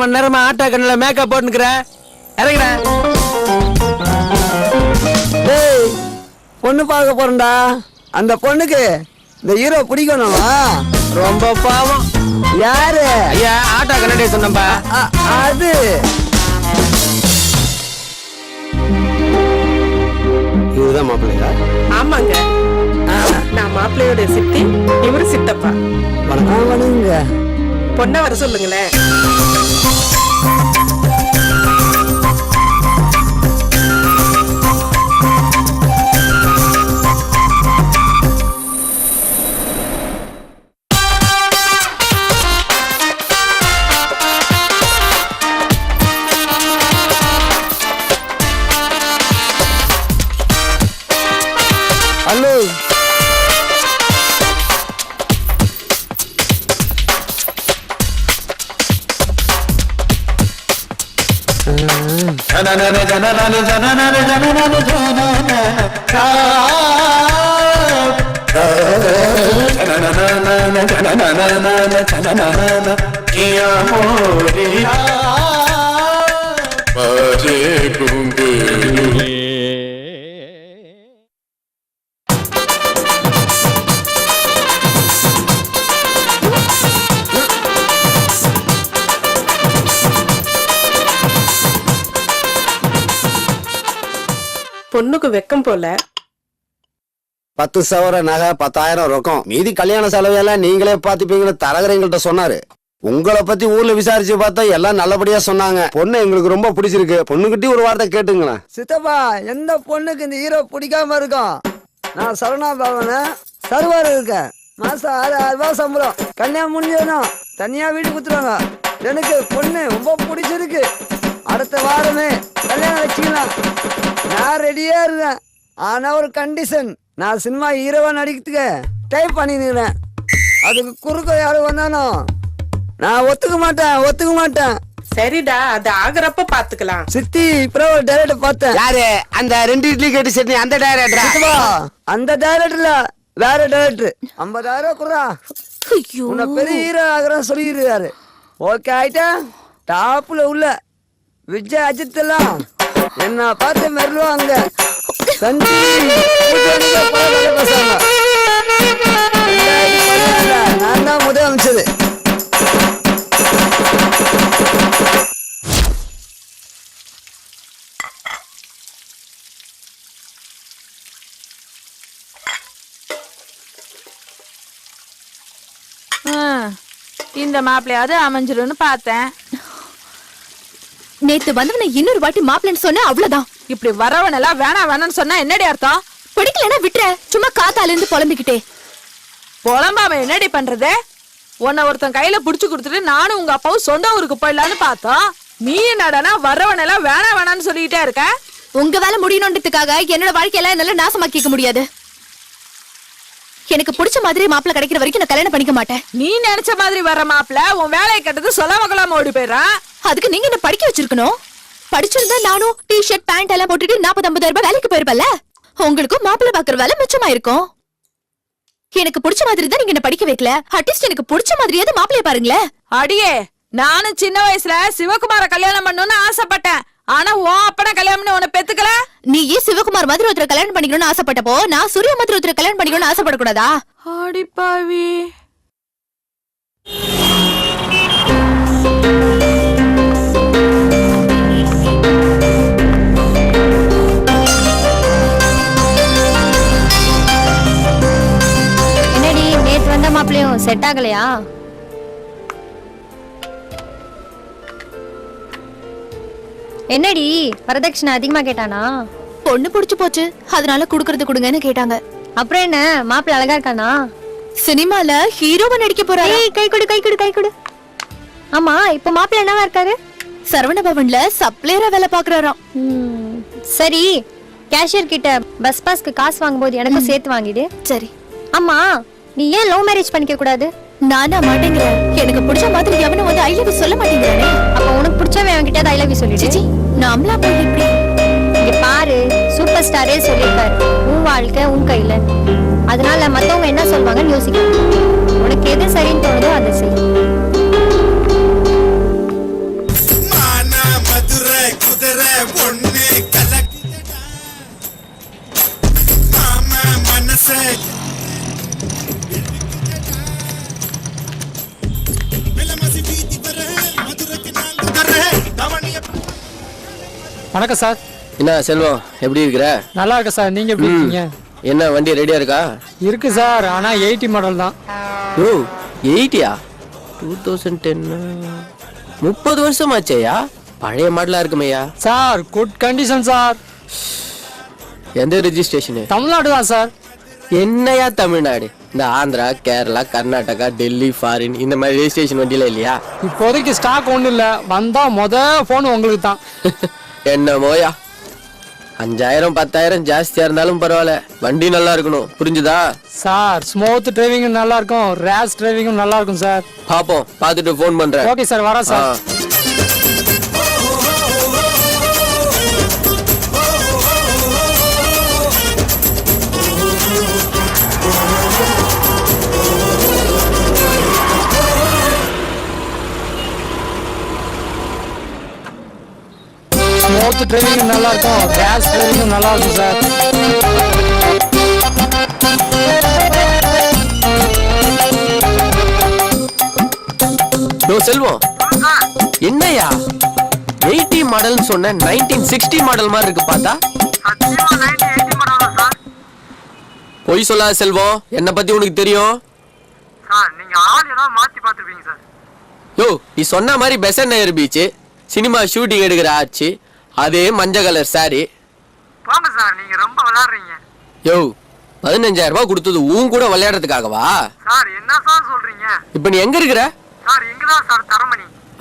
மணி நேரமா ஆட்டா கண்ணுல மேக்கப் போட்டுக்கிற இறங்குற. டேய் பொண்ணு பார்க்க போறேன்டா. அந்த பொண்ணுக்கு இந்த ஹீரோ பிடிக்கணுமா? ரொம்ப பாவம். யாரு? ஐயா ஆட்டா கண்ணாடி சொன்னப்பா. அது இதுதான் மாப்பிள்ளையா? ஆமாங்க, நான் மாப்பிள்ளையோட சித்தி, இவரு சித்தப்பா. வணங்க. பொண்ண வர சொல்லுங்களேன். ஹலோ. பொண்ணுக்கு வெக்கம் போல. 10 சவர நகை 10,000 ரொக்கம், மீதி கல்யாண செலவையெல்லாம் நீங்களே பாத்துப்பீங்கன்னு தரகர் எங்கள்கிட்ட சொன்னாரு. உங்களை பத்தி ஊர்ல விசாரிச்சு பார்த்தா எல்லாம் நல்லபடியா சொன்னாங்க. பொண்ணு எங்களுக்கு ரொம்ப பிடிச்சிருக்கு. பொண்ணுகிட்ட ஒரு வார்த்தை கேட்டுங்களேன். சித்தப்பா, எந்த பொண்ணுக்கு இந்த ஹீரோ பிடிக்காம இருக்கும்? நான் சரணா பவன சர்வர் இருக்கேன். மாசம் 6,000 ரூபாய் சம்பளம். கல்யாணம் முடிஞ்சதும் தனியா வீடு குத்துருவாங்க. எனக்கு பொண்ணு ரொம்ப பிடிச்சிருக்கு. அடுத்த வாரமே கல்யாணம் வச்சுக்கலாம். நான் ரெடியா இருக்கேன். ஆனா ஒரு கண்டிஷன், நான் சினிமா ஹீரோவா நடிக்கிறதுக்கு டைப் பண்ணிக்கிறேன். அதுக்கு குறுக்க யாரும் வந்தாலும் நான் ஒத்துக்க மாட்டேன். சரிடா, அது ஆகுறப்ப பாத்துக்கலாம். சித்தி இப்ப ஒரு டைரக்டர் பார்த்தேன். யாரு? அந்த 2 இட்லி கேட்டு சட்னி அந்த டைரக்டரா? அந்த டைரக்டர்ல வேற டைரக்டர். 50,000 குறா. உன்னை பெரிய ஹீரோ ஆகுறேன்னு சொல்லிடுறாரு. ஓகே ஆயிட்டா? டாப்ல உள்ள விஜய் அஜித் எல்லாம் என்ன பார்த்து மெருவாங்க. நான் தான் முதல் அமைச்சது. இந்த மாப்பிள்ளையாவது அமைஞ்சிரும்னு பார்த்தேன். நேத்து வந்தவன இன்னொரு வாட்டி மாப்பிள்ளைன்னு சொன்ன அவ்வளவுதான். இப்படி வரவனெல்லாம் வேணாம்னு சொன்னா என்னடி அர்த்தம்? பிடிக்கலன்னா விட்டுற. சும்மா காத்தால இருந்து புலம்பிக்கிட்டே. புலம்பாம என்னடி பண்றது? உன்னை ஒருத்தன் கையில புடிச்சு கொடுத்துட்டு நானும் உங்க அப்பாவும் சொந்த ஊருக்கு போயிடலான்னு பார்த்தோம். நீ என்னடனா வரவனெல்லாம் வேணாம்னு சொல்லிக்கிட்டே இருக்க. உங்க வேலை முடியணுன்றதுக்காக என்னோட வாழ்க்கையெல்லாம் என்னால நாசமாக்கிக்க முடியாது. எனக்கு பிடிச்ச மாதிரி மாப்பிள்ளை கிடைக்கிற வரைக்கும் நான் கல்யாணம் பண்ணிக்க மாட்டேன். நீ நினைச்ச மாதிரி வர மாப்பிள்ள உன் வேலையை கட்டது சொல்லாம கொள்ளாம ஓடி போயிடுறான். அதுக்கு நீங்க என்ன படிக்க வச்சிருக்கணும். படிச்சிருந்தா நானும் டிஷர்ட் பேண்ட் எல்லாம் போட்டுட்டு 40-50 ரூபாய் வேலைக்கு போயிருப்பல. உங்களுக்கும் மாப்பிள்ளை பாக்குற வேலை மிச்சமா இருக்கும். எனக்கு பிடிச்ச மாதிரி தான் நீங்க என்ன படிக்க வைக்கல. அட்லீஸ்ட் எனக்கு பிடிச்ச மாதிரியாவது மாப்பிள்ளைய பாருங்களேன். அடியே, நானும் சின்ன வயசுல சிவகுமார கல்யாணம் பண்ணணும்னு ஆசைப்பட்டேன். ஆனா உன் அப்பன கல்யாணம்னு உன்னை பெத்துக்கல. நீ ஏன் சிவகுமார் மாதிரி ஒருத்தர் கல்யாணம் பண்ணிக்கணும்னு ஆசைப்பட்டப்போ நான் சூர்யா மாதிரி ஒருத்தர் கல்யாணம் பண்ணிக்கணும்னு ஆசைப்படக்கூடாதா? அடிப்பாவி. என்னடி நேத்து வந்த மாப்பிளையும் செட் ஆகலையா? என்னடி வரதட்சணை அதிகமா கேட்டானா? பொண்ணு புடிச்சு போச்சு, அதனால குடுக்கறது கொடுங்கன்னு கேட்டாங்க. அப்புறம் என்ன, மாப்பிள்ளை அழகா இருக்கானா? சினிமால ஹீரோவா நடிக்க போறாரு. கை கொடு. ஆமா, இப்ப மாப்பிள்ளை என்னவா இருக்காரு? சரவண பவன்ல சப்ளையரா வேலை பாக்குறாராம். சரி, கேஷியர் கிட்ட பஸ் பாஸ்க்கு காசு வாங்கும்போது எனக்கும் சேர்த்து வாங்கிடு. சரி. ஆமா, நீ ஏன் லவ் மேரேஜ் பண்ணிக்க கூடாது? நானா மாட்டேங்கிறேன். எனக்கு பிடிச்ச மாதிரி எவனும் வந்து ஐ லவ் யூ சொல்ல மாட்டேங்கிறானே. அப்ப உனக்கு பிடிச்சவன் என்கிட்ட ஐ லவ் யூ சொல்லிடு. நாமளா போய் எப்படி? இங்க பாரு, சூப்பர் ஸ்டாரே சொல்லியிருக்காரு, உன் வாழ்க்கை உன் கையில. அதனால மத்தவங்க என்ன சொல்வாங்கன்னு யோசிக்க. உனக்கு எது சரின்னு தோணுதோ அதை செய். வணக்கம் சார். என்ன செல்வம், எப்படி இருக்கிற? நல்லா இருக்கேன் சார். நீங்க எப்படி இருக்கீங்க? என்ன வண்டி ரெடியா இருக்கா? இருக்கு சார், ஆனா 80 மாடல் தான். ஓ 80யா? 2010 30 வருஷம் ஆச்சேயா? பழைய மாடலா இருக்குமையா? Sir good condition sir. எந்த ரெஜிஸ்ட்ரேஷனு? தமிழ்நாடு தான் சார். என்னையா தமிழ்நாடு? இந்த ஆந்திரா, கேரளா, கர்நாடகா, டெல்லி, ஃபாரின் இந்த மாதிரி ரெஜிஸ்ட்ரேஷன் வண்டியில இல்லையா? இப்போதைக்கு ஸ்டாக் ஒன்றும் இல்லை. வந்தா ஃபோன் உங்களுக்கு தான். என்னமோயா, 5000 10,000 ஜாஸ்தியா இருந்தாலும் பரவாயில்ல, வண்டி நல்லா இருக்கணும். புரிஞ்சுதா? சார் ஸ்மூத் டிரைவிங்கும் நல்லா இருக்கும், ரேஸ் டிரைவிங்கும் நல்லா இருக்கும் சார். பாப்போம், பார்த்துட்டு ஃபோன் பண்றேன். ஓகே சார், வரேன் சார். ஸ்மூத் டிரைவிங்கும் நல்லா இருக்கும், ரேஸ் டிரைவிங்கும் நல்லா இருக்கும் சார். செல்வம், என்னையா 80 மாடல்னு சொன்ன? 1960 மாடல் மாதிரி இருக்கு பார்த்தா. பொய் சொல்லாத செல்வம், என்ன பத்தி உனக்கு தெரியும்? யோ, நீ சொன்ன மாதிரி பெசன் நகர் பீச் சினிமா ஷூட்டிங் எடுக்கிற ஆச்சு, அதே மஞ்சள் கலர் சாரி. யோ, 15,000 ரூபாய் கொடுத்தது உன் கூட விளையாடுறதுக்காகவா? இப்ப நீ எங்க இருக்கிற?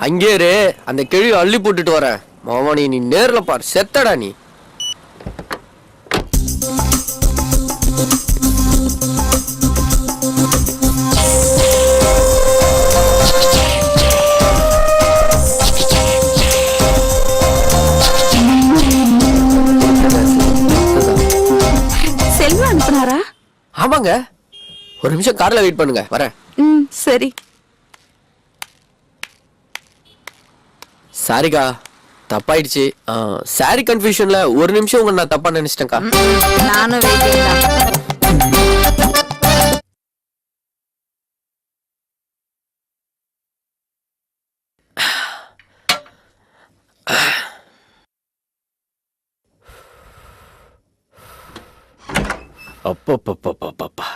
அங்கே இரு, அந்த கிழி அள்ளி போட்டுட்டு வரேன். மாமணி, நீ நேர்ல பார், செத்தடா நீ. செல்வா அனுப்புனாரா? ஆமாங்க, ஒரு நிமிஷம் கார்ல வெயிட் பண்ணுங்க, வரேன். சரி. சாரிக்கா, தப்பாயிடுச்சு. சாரி கன்ஃபியூஷன்ல ஒரு நிமிஷம் உங்க நான் தப்பா நினைச்சிட்டேன்க்கா. நானும் வெயிட்டிங் தான். அப்பப்பப்பப்பப்பா,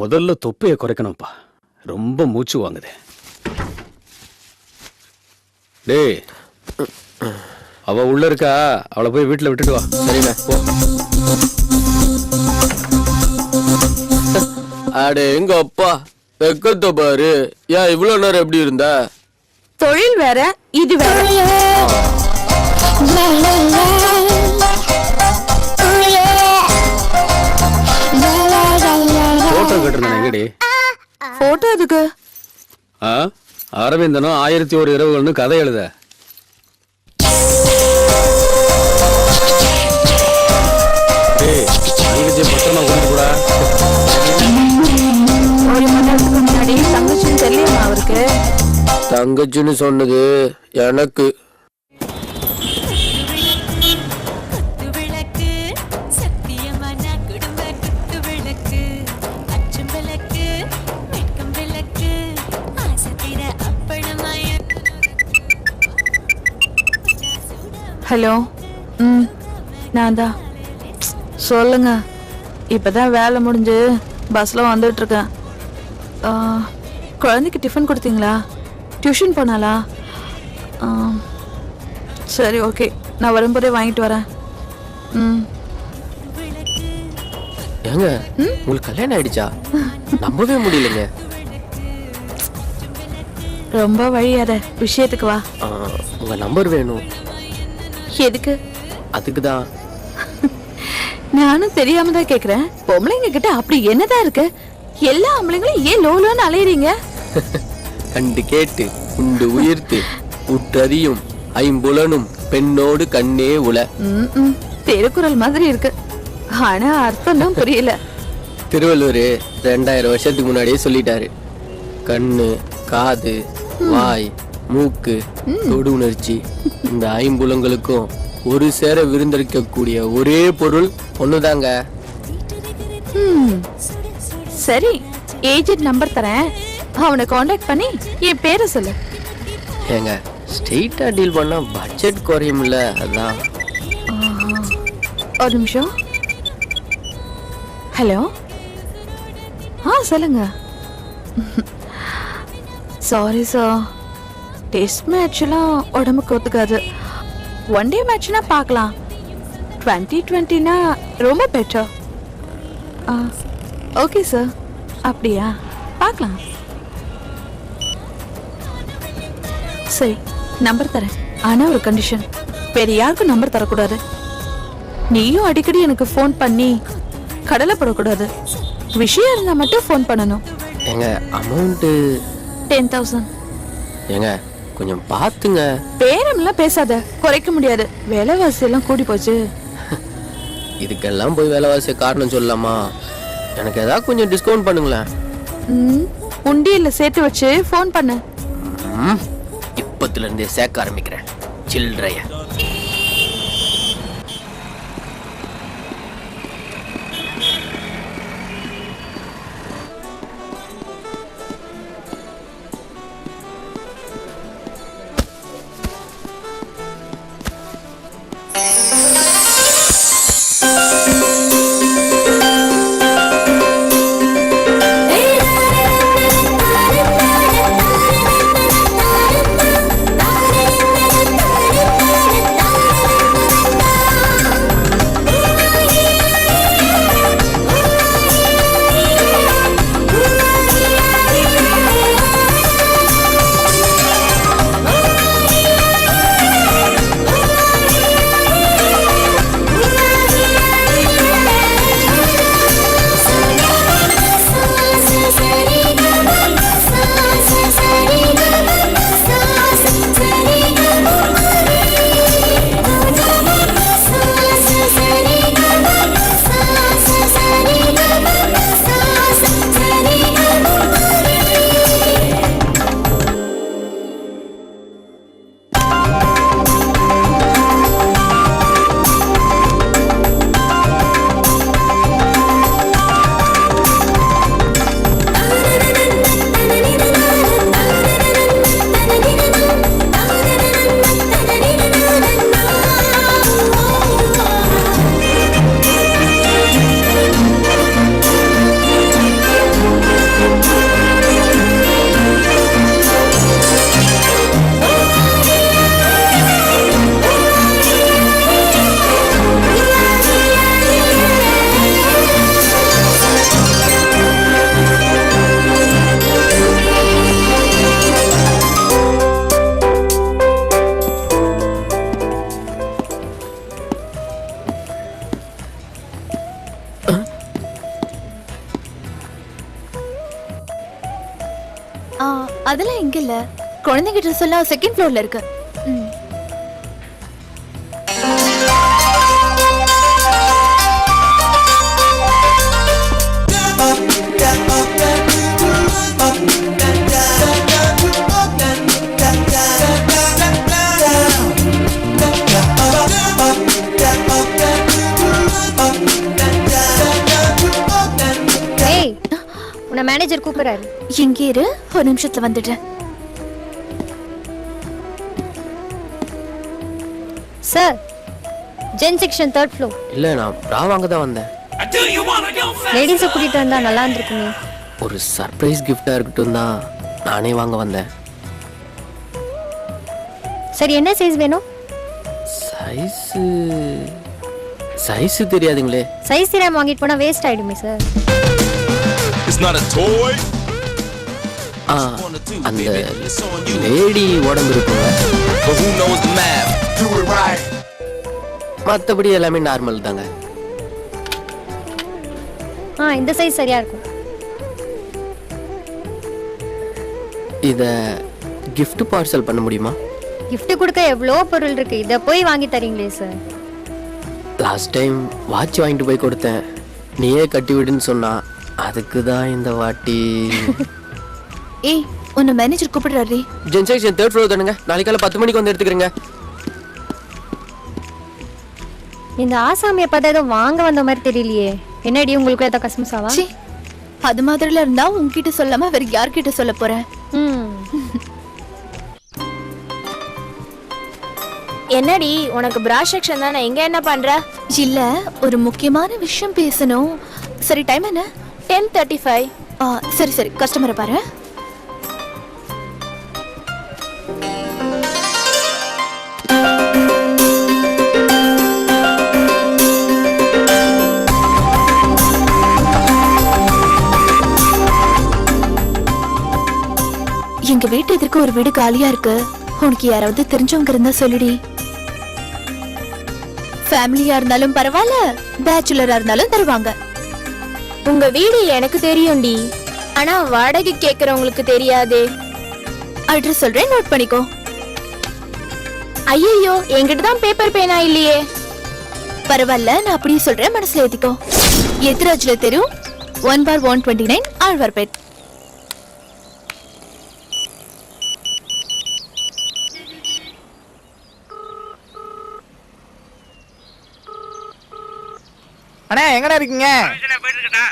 முதல்ல தொப்பையை குறைக்கணும்ப்பா, ரொம்ப மூச்சு வாங்குது. டேய், அவ உள்ள இருக்கா, அவளை போய் வீட்டுல விட்டுட்டு வா. சரிண்ணா, போ. அடே எங்க அப்பா, வெக்கத்தை பாரு. ஏன் இவ்வளவு நேரம் எப்படி இருந்த? தொழில் வேற, இது வேற. போட்டோ கேட்டிருந்தேன், எங்கடி? போட்டோ எதுக்கு? அரவிந்தனும் 1001 இரவுகள்னு கதை எழுத. பத்திரமா கொண்டு கூட. ஒரு மணி நேரத்துக்கு முன்னாடி தங்கச்சின்னு தெரியுமா அவருக்கு? தங்கச்சின்னு சொன்னது எனக்கு. ஹலோ, நான் தான். சொல்லுங்க. இப்பதான் வேலை முடிஞ்சு பஸ்ல வந்துட்டு இருக்கேன். குழந்தைக்கு டிஃபன் கொடுத்தீங்களா? டியூஷன் போனாலா? சரி, ஓகே, நான் வரும்போதே வாங்கிட்டு வரேன். ஏங்க, உங்களுக்கு கல்யாணம் ஆயிடுச்சா? நம்பவே முடியலங்க. ரொம்ப வழியாத, விஷயத்துக்கு வா. உங்க நம்பர் வேணும். எதுக்கு? அதுக்குதான். நானும் தெரியாம தான் கேக்குறேன். பொம்பளைங்க கிட்ட அப்படி என்னதான் இருக்கு? எல்லா ஆம்பளைங்களும் ஏன் லோலோன்னு அலையறீங்க? கண்டு கேட்டு உண்டு உயிர்த்து உற்றறியும் ஐம்புலனும் பெண்ணோடு கண்ணே உல. திருக்குறள் மாதிரி இருக்கு, ஆனா அர்த்தம் தான் புரியல. திருவள்ளுவர் 2000 வருஷத்துக்கு முன்னாடியே சொல்லிட்டாரு. கண்ணு, காது, வாய், மூக்கு, தொடு உணர்ச்சி, இந்த ஐம்புலங்களுக்கும் ஒரு சேர விருந்தளிக்கக்கூடிய ஒரே பொருள் ஒண்ணுதாங்க. சரி, ஏஜென்ட் நம்பர் தரேன், அவனை காண்டாக்ட் பண்ணி என் பேரை சொல்லு. ஏங்க, ஸ்ட்ரெயிட்டா டீல் பண்ணா பட்ஜெட் குறையும்ல, அதான். ஒரு நிமிஷம். ஹலோ, சொல்லுங்க. சாரி சார், டெஸ்ட் மேட்ச்லாம் உடம்புக்கு ஒத்துக்காது. ஒன் டே மேட்ச்னா பார்க்கலாம். 2020னா ரொம்ப பெட்டர். ஓகே சார், அப்படியா, பார்க்கலாம். சரி, நம்பர் தரேன். ஆனா ஒரு கண்டிஷன், வேற யாருக்கும் நம்பர் தரக்கூடாது. நீயும் அடிக்கடி எனக்கு ஃபோன் பண்ணி கடலை போடக்கூடாது. விஷயம் இருந்தா மட்டும் ஃபோன் பண்ணணும். எங்க அமௌண்ட் 10,000. ஏங்க கொஞ்சம் பார்த்துங்க. பேரம்லாம் பேசாத, குறைக்க முடியாது. விலைவாசி எல்லாம் கூடி போச்சு. இதுக்கெல்லாம் போய் விலைவாசி காரணம் சொல்லலாமா? எனக்கு ஏதாவது கொஞ்சம் டிஸ்கவுண்ட் பண்ணுங்களேன். உண்டியல்ல சேர்த்து வச்சு ஃபோன் பண்ணு. இப்பத்துல இருந்தே சேர்க்க ஆரம்பிக்கிறேன் சில்லறைய. அதெல்லாம் எங்க இல்ல, குழந்தைகிட்ட சொல்ல செகண்ட் ஃப்ளோர்ல இருக்கு. மேனேஜர் கூப்பிடுறாரு. இங்கே இரு, ஒரு நிமிஷத்துல வந்துடுறேன். Sir, gen section 3rd floor. இல்ல, நான் ப்ரா வாங்க தான் வந்தேன். லேடிஸை கூட்டிட்டு வந்தா நல்லா இருந்திருக்குமே. ஒரு சர்ப்ரைஸ் கிஃப்டா இருக்கட்டும் தான் நானே வாங்க வந்தேன். சரி, என்ன சைஸ் வேணும்? சைஸ் தெரியாதுங்களே. சைஸ் தெரியாம வாங்கிட்டு போனா வேஸ்ட் ஆயிடுமே sir. It's not a toy. அந்த லேடி உடம்பு இருக்குங்க. But who knows the math? Do it right. மத்தபடி எல்லாமே நார்மல் தாங்க. இந்த சைஸ் சரியா இருக்கும். இத gift பார்சல் பண்ண முடியுமா? gift கொடுக்க எவ்வளோ பொருள் இருக்கு, இத போய் வாங்கி தரீங்களே சார். லாஸ்ட் டைம் வாட்ச் வாங்கிட்டு போய் கொடுத்தேன், நீயே கட்டி விடுன்னு சொன்னா. அதுக்கு தான் இந்த வாட்டி. ஏய், உன்னை மேனேஜர் கூப்பிடுறாரு. ஜென் செக்ஷன் 3rd ஃப்ளோர் தானுங்க. நாளைக்கு காலை 10 மணிக்கு வந்து எடுத்துக்கிறேங்க. இந்த ஆசாமியை பார்த்தா ஏதோ வாங்க வந்த மாதிரி தெரியலையே. என்னடி, உங்களுக்கு ஏதோ கஸ்மஸாவா? அது மாதிரில இருந்தா உன்கிட்ட சொல்லாம வேற யார்கிட்ட சொல்ல போறேன்? என்னடி உனக்கு பிரா செக்ஷன் தானே, இங்க என்ன பண்ற? இல்ல ஒரு முக்கியமான விஷயம் பேசணும். சரி டைம் என்ன? 10:35. சரி சரி கஸ்டமரை பாரு. எங்க வீட்டு எதிர்க்க ஒரு வீடு காலியா இருக்கு. உனக்கு யாராவது தெரிஞ்சவங்க இருந்தா சொல்லுடி. ஃபேமிலியா இருந்தாலும் பரவாயில்ல, பேச்சுலரா இருந்தாலும் தருவாங்க. உங்க வீடு எனக்கு தெரியும்டி, ஆனா வாடகை கேக்குறவங்களுக்கு தெரியாதே. அட்ரஸ் சொல்றேன், நோட் பண்ணிக்கோ. ஐயோ, என்கிட்ட தான் பேப்பர் பேனா இல்லையே. பரவாயில்ல, நான் அப்படியே சொல்றேன், மனசுல ஏத்திக்கோ. எத்ராஜ்ல தெரு 1/129 ஆழ்வார்பேட். அண்ணா எங்கடா இருக்கீங்க?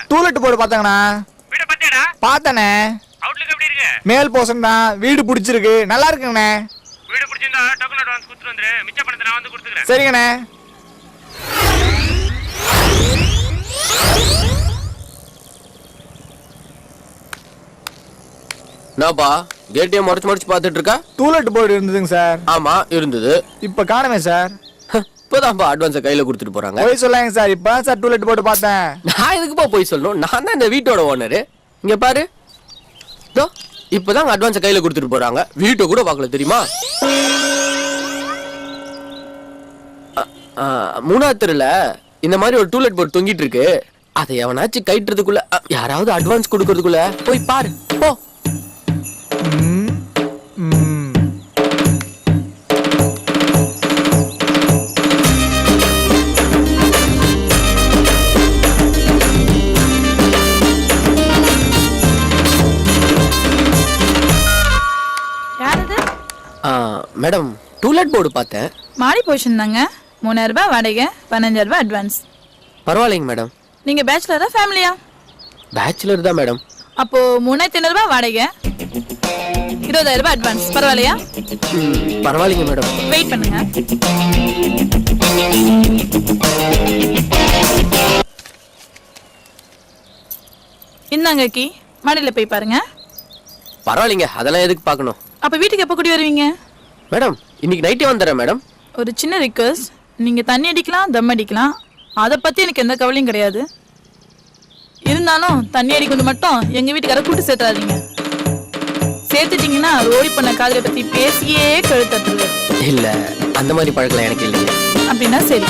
டூலெட் போர்டு பார்த்தாங்கண்ணா. பார்த்தனே. மேல் போர்ஷன் தான், வீடு பிடிச்சிருக்கு, நல்லா இருக்குங்கண்ணே. சரிங்கண்ணே. என்னப்பா கேட்டையும் முறைச்சு பார்த்துட்டு இருக்கா? டூலெட் போர்டு இருந்ததுங்க சார். ஆமா இருந்தது. இப்ப காணுமே சார். இப்பதான்ப்பா அட்வான்ஸை கையில கொடுத்துட்டு போறாங்க. போய் சொல்லாங்க சார். இப்ப சார் டூலெட் போர்டு பார்த்தேன். நான் எதுக்குப்பா போய் சொல்லணும்? நான் தான் இந்த வீட்டோட ஓனரு. இங்க பாரு, இதோ இப்பதான் அட்வான்ஸை கையில கொடுத்துட்டு போறாங்க. வீட்டை கூட பார்க்கல தெரியுமா? 3ஆவது தெருல இந்த மாதிரி ஒரு டூலெட் போர்டு தொங்கிட்டு இருக்கு. அதை எவனாச்சும் கைட்டுறதுக்குள்ள, யாராவது அட்வான்ஸ் கொடுக்கறதுக்குள்ள போய் பாரு போ. மேடம் டூலெட் போர்டு பார்த்தேன். மாடி போர்ஷன் தாங்க. 3000 ரூபாய் வாடகை, 15000 ரூபாய் அட்வான்ஸ். பரவாயில்லைங்க மேடம். நீங்க பேச்சுலரா ஃபேமிலியா? பேச்சுலர் தான் மேடம். அப்போ 3500 ரூபாய் வாடகை, 20000 ரூபாய் அட்வான்ஸ். பரவாயில்லையா? பரவாயில்லைங்க மேடம். வெயிட் பண்ணுங்க. இந்தாங்க கீ, மாடியில போய் பாருங்க. பரவாயில்லைங்க, அதெல்லாம் எதுக்கு பார்க்கணும்? அப்ப வீட்டுக்கு எப்போ கூடி வருவீங்க? மேடம் இன்னைக்கு நைட்டே வந்துடுறேன் மேடம். ஒரு சின்ன ரிக்வெஸ்ட், நீங்க தண்ணி அடிக்கலாம், தம் அடிக்கலாம், அதை பத்தி எனக்கு எந்த கவலையும் கிடையாது. இருந்தாலும் தண்ணி அடிக்கிறது மட்டும் எங்க வீட்டுக்கார கூட்டு சேர்த்தாதீங்க. சேர்த்துட்டீங்கன்னா ரோடி பண்ண காதலை பத்தி பேசியே கழுத்தட்டுருவாரு. இல்ல அந்த மாதிரி பழக்கலாம் எனக்கு இல்லைங்க. அப்படின்னா சரி.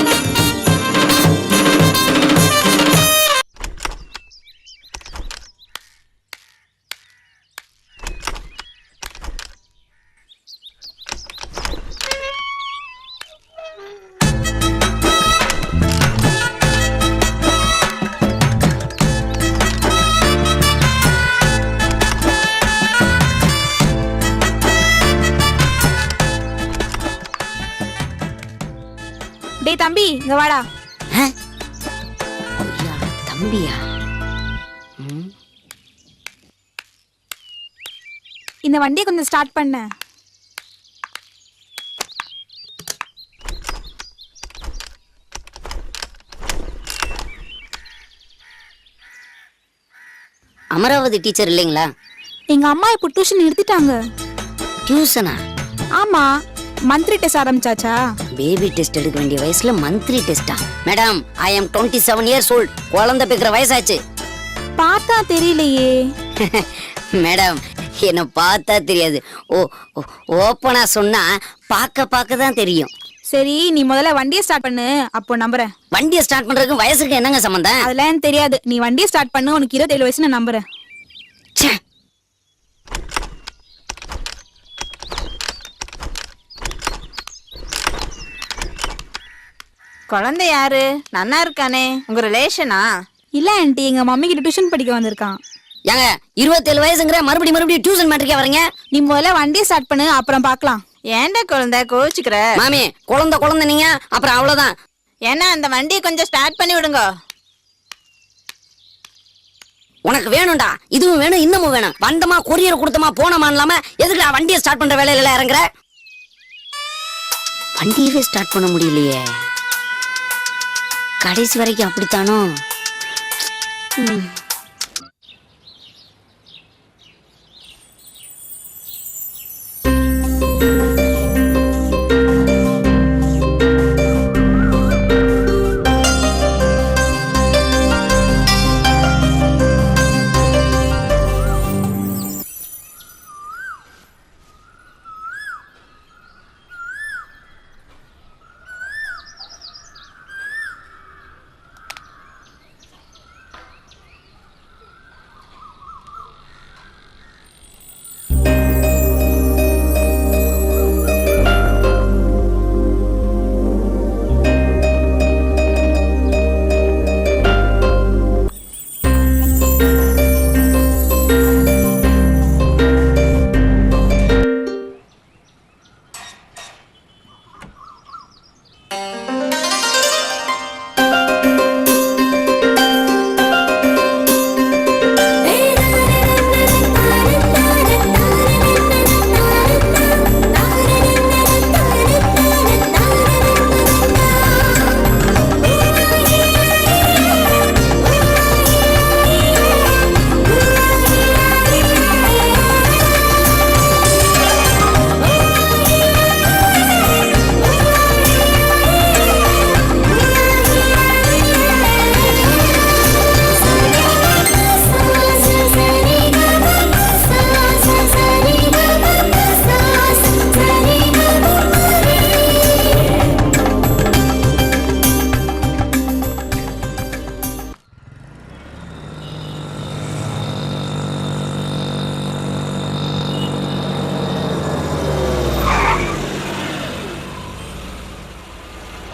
டேய் தம்பி, இங்க வாடா. தம்பியா? இந்த வண்டியை கொஞ்சம் ஸ்டார்ட் பண்ண. அமராவதி டீச்சர் இல்லைங்களா? எங்க அம்மா இப்போ டியூஷன் நிறுத்திட்டாங்க. டியூஷனா? ஆமா, மந்த்லி டெஸ்ட் ஆரம்பிச்சாச்சா? பேபி டெஸ்ட் எடுக்க வேண்டிய வயசுல மந்த்லி டெஸ்டா? மேடம், ஐ அம் 27 years old. குழந்தை பிக்கிற வயசாச்சு. பார்த்தா தெரியலையே. மேடம், என்ன பார்த்தா தெரியாது. ஓப்பனா சொன்னா பார்க்க தான் தெரியும். சரி, நீ முதல்ல வண்டியை ஸ்டார்ட் பண்ணு, அப்போ நம்புறேன். வண்டியை ஸ்டார்ட் பண்றதுக்கு வயசுக்கு என்னங்க சம்பந்தம்? அதெல்லாம் எனக்கு தெரியாது. நீ வண்டியை ஸ்டார்ட் பண்ணு, உனக்கு 27 வயசு, நான் நம்புறேன். குழந்தை யாரு? நன்னா இருக்கானே, உங்க ரிலேஷனா? இல்ல ஆண்டி, எங்க மம்மி கிட்ட டியூஷன் படிக்க வந்திருக்கான். ஏங்க 27 வயசுங்கிற மறுபடியும் டியூஷன் மேட்ருக்கே வரீங்க? நீ முதல்ல வண்டியை ஸ்டார்ட் பண்ணு, அப்புறம் பார்க்கலாம். ஏன்டா குழந்தை கோச்சுக்கிற? மாமி, குழந்தை நீங்க, அப்புறம் அவ்வளவுதான். ஏன்னா அந்த வண்டியை கொஞ்சம் ஸ்டார்ட் பண்ணி விடுங்க. உனக்கு வேணும்டா, இதுவும் வேணும், இன்னமும் வேணும். வந்தமா கொரியர் கொடுத்தமா போனமா இல்லாம எதுக்குடா வண்டியை ஸ்டார்ட் பண்ற வேலையில இறங்குற? வண்டியவே ஸ்டார்ட் பண்ண முடியலையே. கடைசி வரைக்கும் அப்படித்தானோ?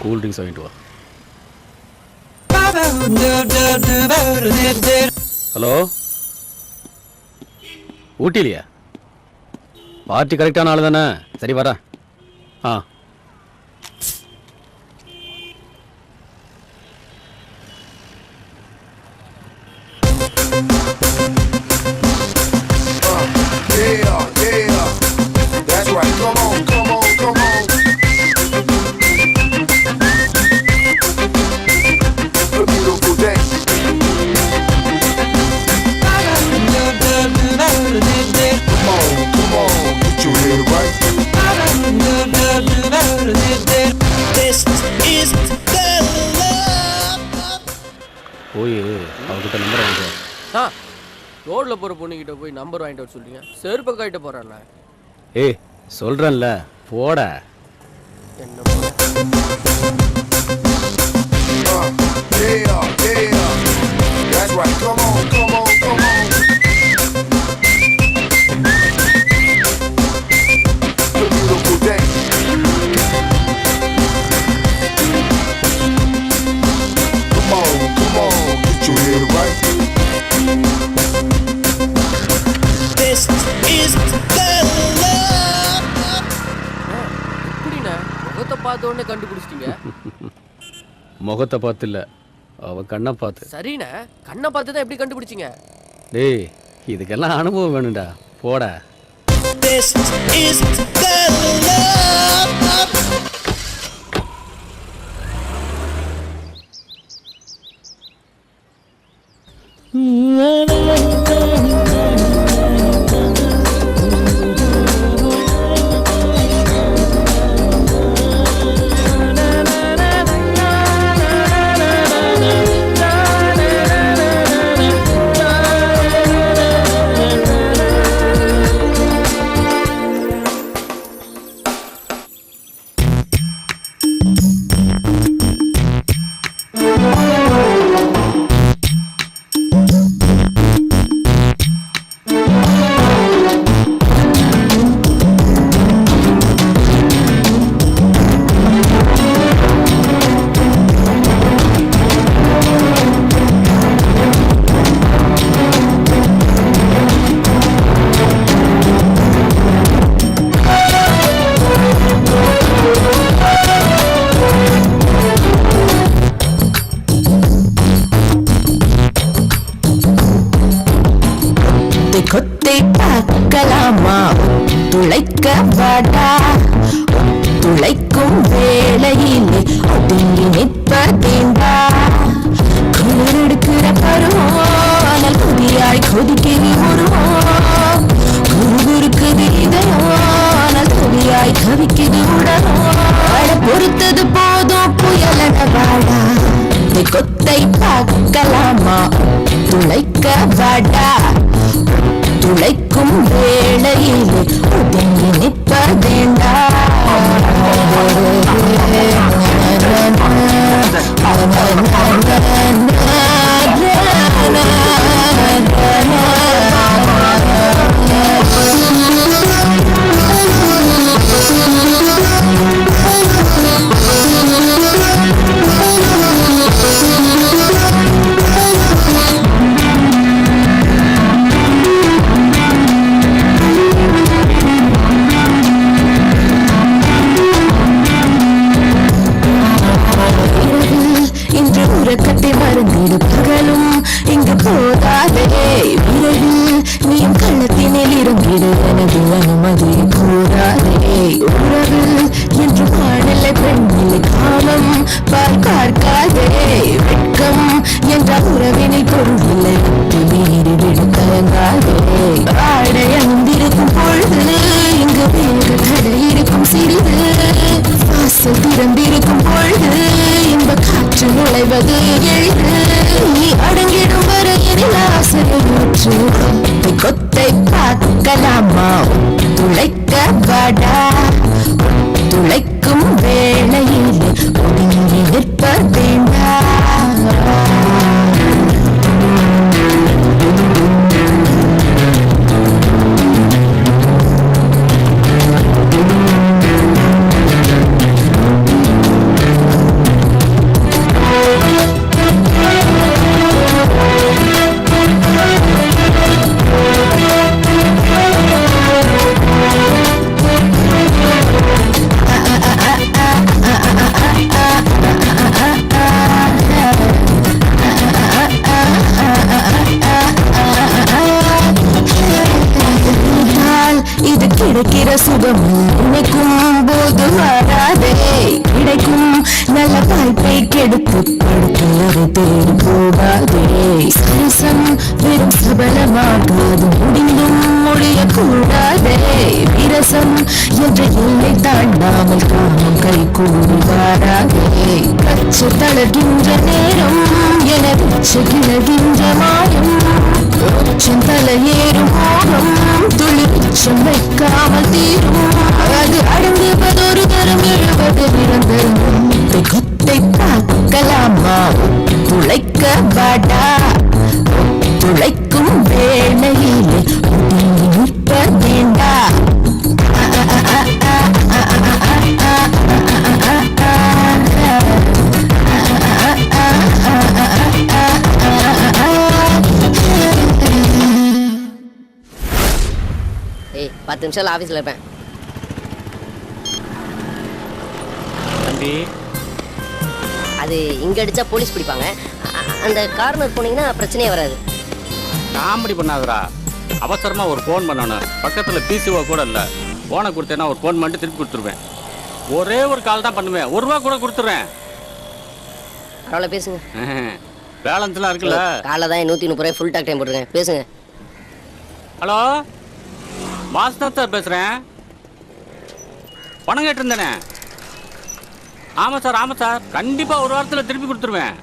கூல் ட்ரிங்க்ஸ் வாங்கிட்டு வா. ஹலோ, ஊட்டிலையா? பார்ட்டி கரெக்டான ஆள் தானே? சரி வரேன். ஆ That's right. Come on, come on, come on. A beautiful day. Come on, get your head right. This is the love. போய் அவகிட்ட நம்பர் வாங்கிட்டு வா. ரோட்ல போற பொண்ணுகிட்ட போய் நம்பர் வாங்கிட்டு வர சொல்றீங்க. செருப்பு கைட்ட போறேன்ல. ஏய் சொல்றேன்ல, போட. என்ன Yeah, yeah. That's right. Come on, come on, come on. A beautiful day. Come on, get your head right. This is the love. எப்படிண்ணே முகத்தை பார்த்த உடனே கண்டுபிடிச்சிட்டீங்க? முகத்தை பார்த்து இல்ல, அவ கண்ணை பார்த்து. சரிண்ணே, கண்ணை பார்த்து தான் எப்படி கண்டுபிடிச்சிங்க? டேய், இதுக்கெல்லாம் அனுபவம் வேணும்டா, போட. This is the love. கொத்தி பார்க்கலாமா? துளைக்க வாடா, துளைக்கும் வேளையில் ஒதுங்கி நிற்பதேண்டா குளிர் எடுக்கிற பருவம் ஆனால் குதியாய் கொதிக்கிறது உருவம் குறுகுறுக்குது இதயம் ஆனால் துளியாய் கவிக்குது உடலும் பொறுத்தது போதும் புயலன வாடா கொத்தை பார்க்கலாமா துளைக்க வாடா துளைக்கும் வேளையில் ஒதுங்கி நிற்பதேண்டா இன்று உறக்கத்தை மறந்திடு பகலும் இங்கு போதாதே விரைவில் நீயும் கள்ளத்தினில் இறங்கிடு எனது அனுமதி கூறாதே உறவில் என்று பாடலை பெண்ணில்லை காலம் பார்க்காதே வெட்கம் என்ற உறவினில் பொருள் இல்லை மீறி விடும் தயங்காதே ஆடை அணிந்திருக்கும் பொழுது இங்கு வேறு கடை இருக்கும் சிறிது வாசல் திறந்திருக்கும் பொழுது இன்ப காற்று நுழைவது எளிது நீ அடங்கிடும் வரையில் ஆசையூற்று கொத்தை பார்க்கலாமா துளைக்க வாடா துளைக்கும் வேளையில் ஒதுங்கி நிற்பதேண்டா இது கிடைக்கிற சுகம் நினைக்கும் போது வராதே கிடைக்கும் நல்ல வாய்ப்பை கெடுத்து படுத்து தேடி போகாதே சரசம் வெறும் சபலமாகாது முடிந்தும் முடியக்கூடாதே விரசம் என்ற எல்லை தாண்டாமல் காமம் கை கூடி வாராதே கச்சு தளர்கின்ற நேரம் எனது கிளகின்ற மாயம் உச்சம் தலையேறும் மோகம் துளி உச்சம் வைக்காமல் தீரும் அது அடங்குவதொரு தரம் எழுவது நிரந்தரம் கொத்தை பார்க்கலாமா துளைக்க வாடா துளைக்கும் வேளையில் ஒதுங்கி நிற்பதேண்டா ஏய் 10 நிமிஷம் ஆஃபீஸில் இருப்பேன் தம்பி அது இங்கே அடித்தா போலீஸ் பிடிப்பாங்க அந்த கார்னர் போனீங்கன்னா பிரச்சனையே வராது காமெடி பண்ணாதடா அவசரமா ஒரு ஃபோன் பண்ணணும் பக்கத்தில் பிசிஓ கூட இல்லை ஃபோனை கொடுத்தேன்னா ஒரு ஃபோன் பண்ணிட்டு திருப்பி கொடுத்துருவேன் ஒரே ஒரு கால் தான் பண்ணுவேன் 1 ரூபா கூட கொடுத்துருவேன் பரவாயில்ல பேசுங்க பேலன்ஸ்லாம் இருக்குல்ல காலைல தான் 130 ரூபாய் ஃபுல் டாக் டைம் போட்டுருக்கேன் பேசுங்க ஹலோ மாஸ்டர் சார் பேசுகிறேன் பணம் கேட்டிருந்தேனே ஆமாம் சார் கண்டிப்பாக ஒரு வாரத்தில் திருப்பி கொடுத்துருவேன்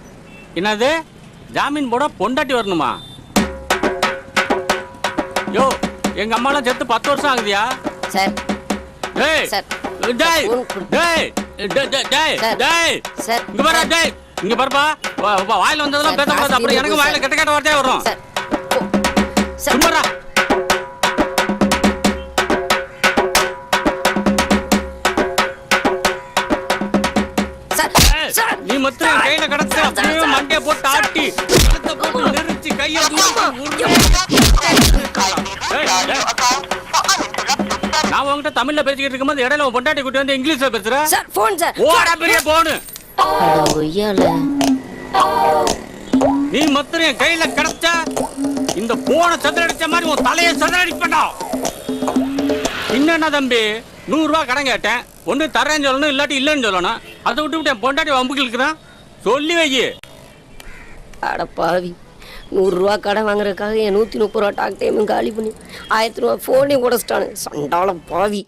என்னது ஜாமீன் போட பொண்டாட்டி வரணுமா யோ எங்கள் அம்மாலாம் செத்து 10 வருஷம் ஆகுதியா சார் டேய் சார் டேய் டேய் டேய் டேய் சார் இங்க பாரு டேய் இங்க பாருப்பா வாயில வந்ததெல்லாம் பேசக்கூடாது அப்புறம் எனக்கு வாயில கெட்ட கெட்ட வார்த்தையே வரும் சார் சும்மாடா நீ மொத்தம் கையில கடத்த அப்படியே மண்டைய போட்டு ஆட்டி கழுத்தை போட்டு நெரிச்சு கையை நான் உங்ககிட்ட தமிழ்ல பேசிக்கிட்டு இருக்கும்போது இடையில உன் பொண்டாட்டி கூட்டி வந்து இங்கிலீஷ்ல பேசுற சார் போன் சார் ஓடா பெரிய போனு ஒய்யால நீ மொத்தம் என் கையில கிடைச்ச இந்த போனை சதுரடிச்ச மாதிரி உன் தலையை சதுரடிப்பா. என்னன்னா தம்பி 100 ரூபாய் கடன் கேட்டேன் ஒன்று தரேன்னு சொல்லணும், இல்லாட்டி இல்லைன்னு சொல்லணும். அதை விட்டு என் பொண்டாட்டி வம்புக்கு இருக்கிறான். சொல்லி வை. அட பாவி, 100 ரூபா கடன் வாங்குறதுக்காக என் 130 ரூபா டாக் டைமும் காலி பண்ணி 1000 ரூபா ஃபோனையும் உடச்சிட்டானு சண்டாளம் பாவி.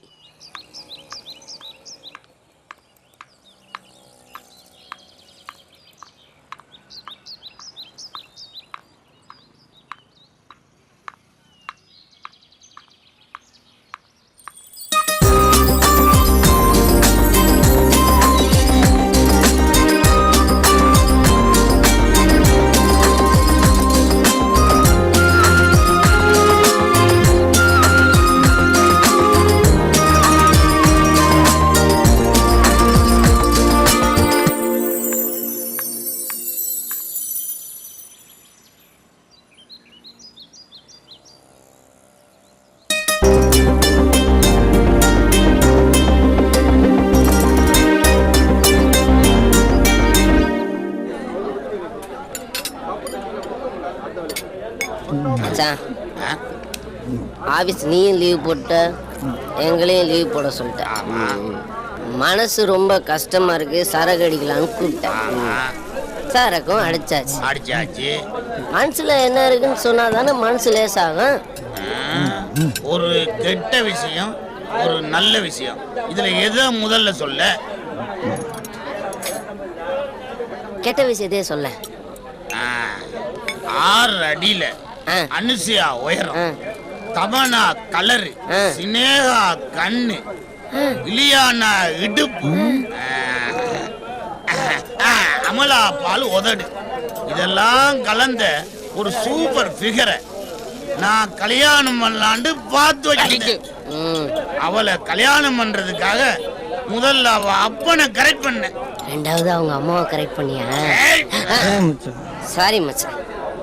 மச்சான், ஆபீஸ் நீயும் லீவ் போட்ட, எங்களையும் லீவ் போட சொல்லிட்டேன். மனசு ரொம்ப கஷ்டமா இருக்கு, சரக்கு அடிக்கலான்னு கூப்பிட்டேன். சரக்கும் அடிச்சாச்சு. மனசுல என்ன இருக்குன்னு சொன்னாதானே மனசு லேசாகும். ஒரு கெட்ட விஷயம், ஒரு நல்ல விஷயம், இதுல எதை முதல்ல சொல்ல? கெட்ட விஷயத்தையே சொல்ல. 6 அடியில அனுசியா உயரம், தமனா கலரு, சினேகா கண்ணு, இலியானா இடுப்பு, அமலா பால் உதடு, இதெல்லாம் கலந்த ஒரு சூப்பர் ஃபிகரை நான் கல்யாணம் பண்ணலான்னு பார்த்து வச்சிருக்கேன். அவளை கல்யாணம் பண்றதுக்காக முதல்ல அவ அப்பனை கரெக்ட் பண்ண, ரெண்டாவது அவங்க அம்மாவை கரெக்ட் பண்ணியா? சாரி மச்சான்,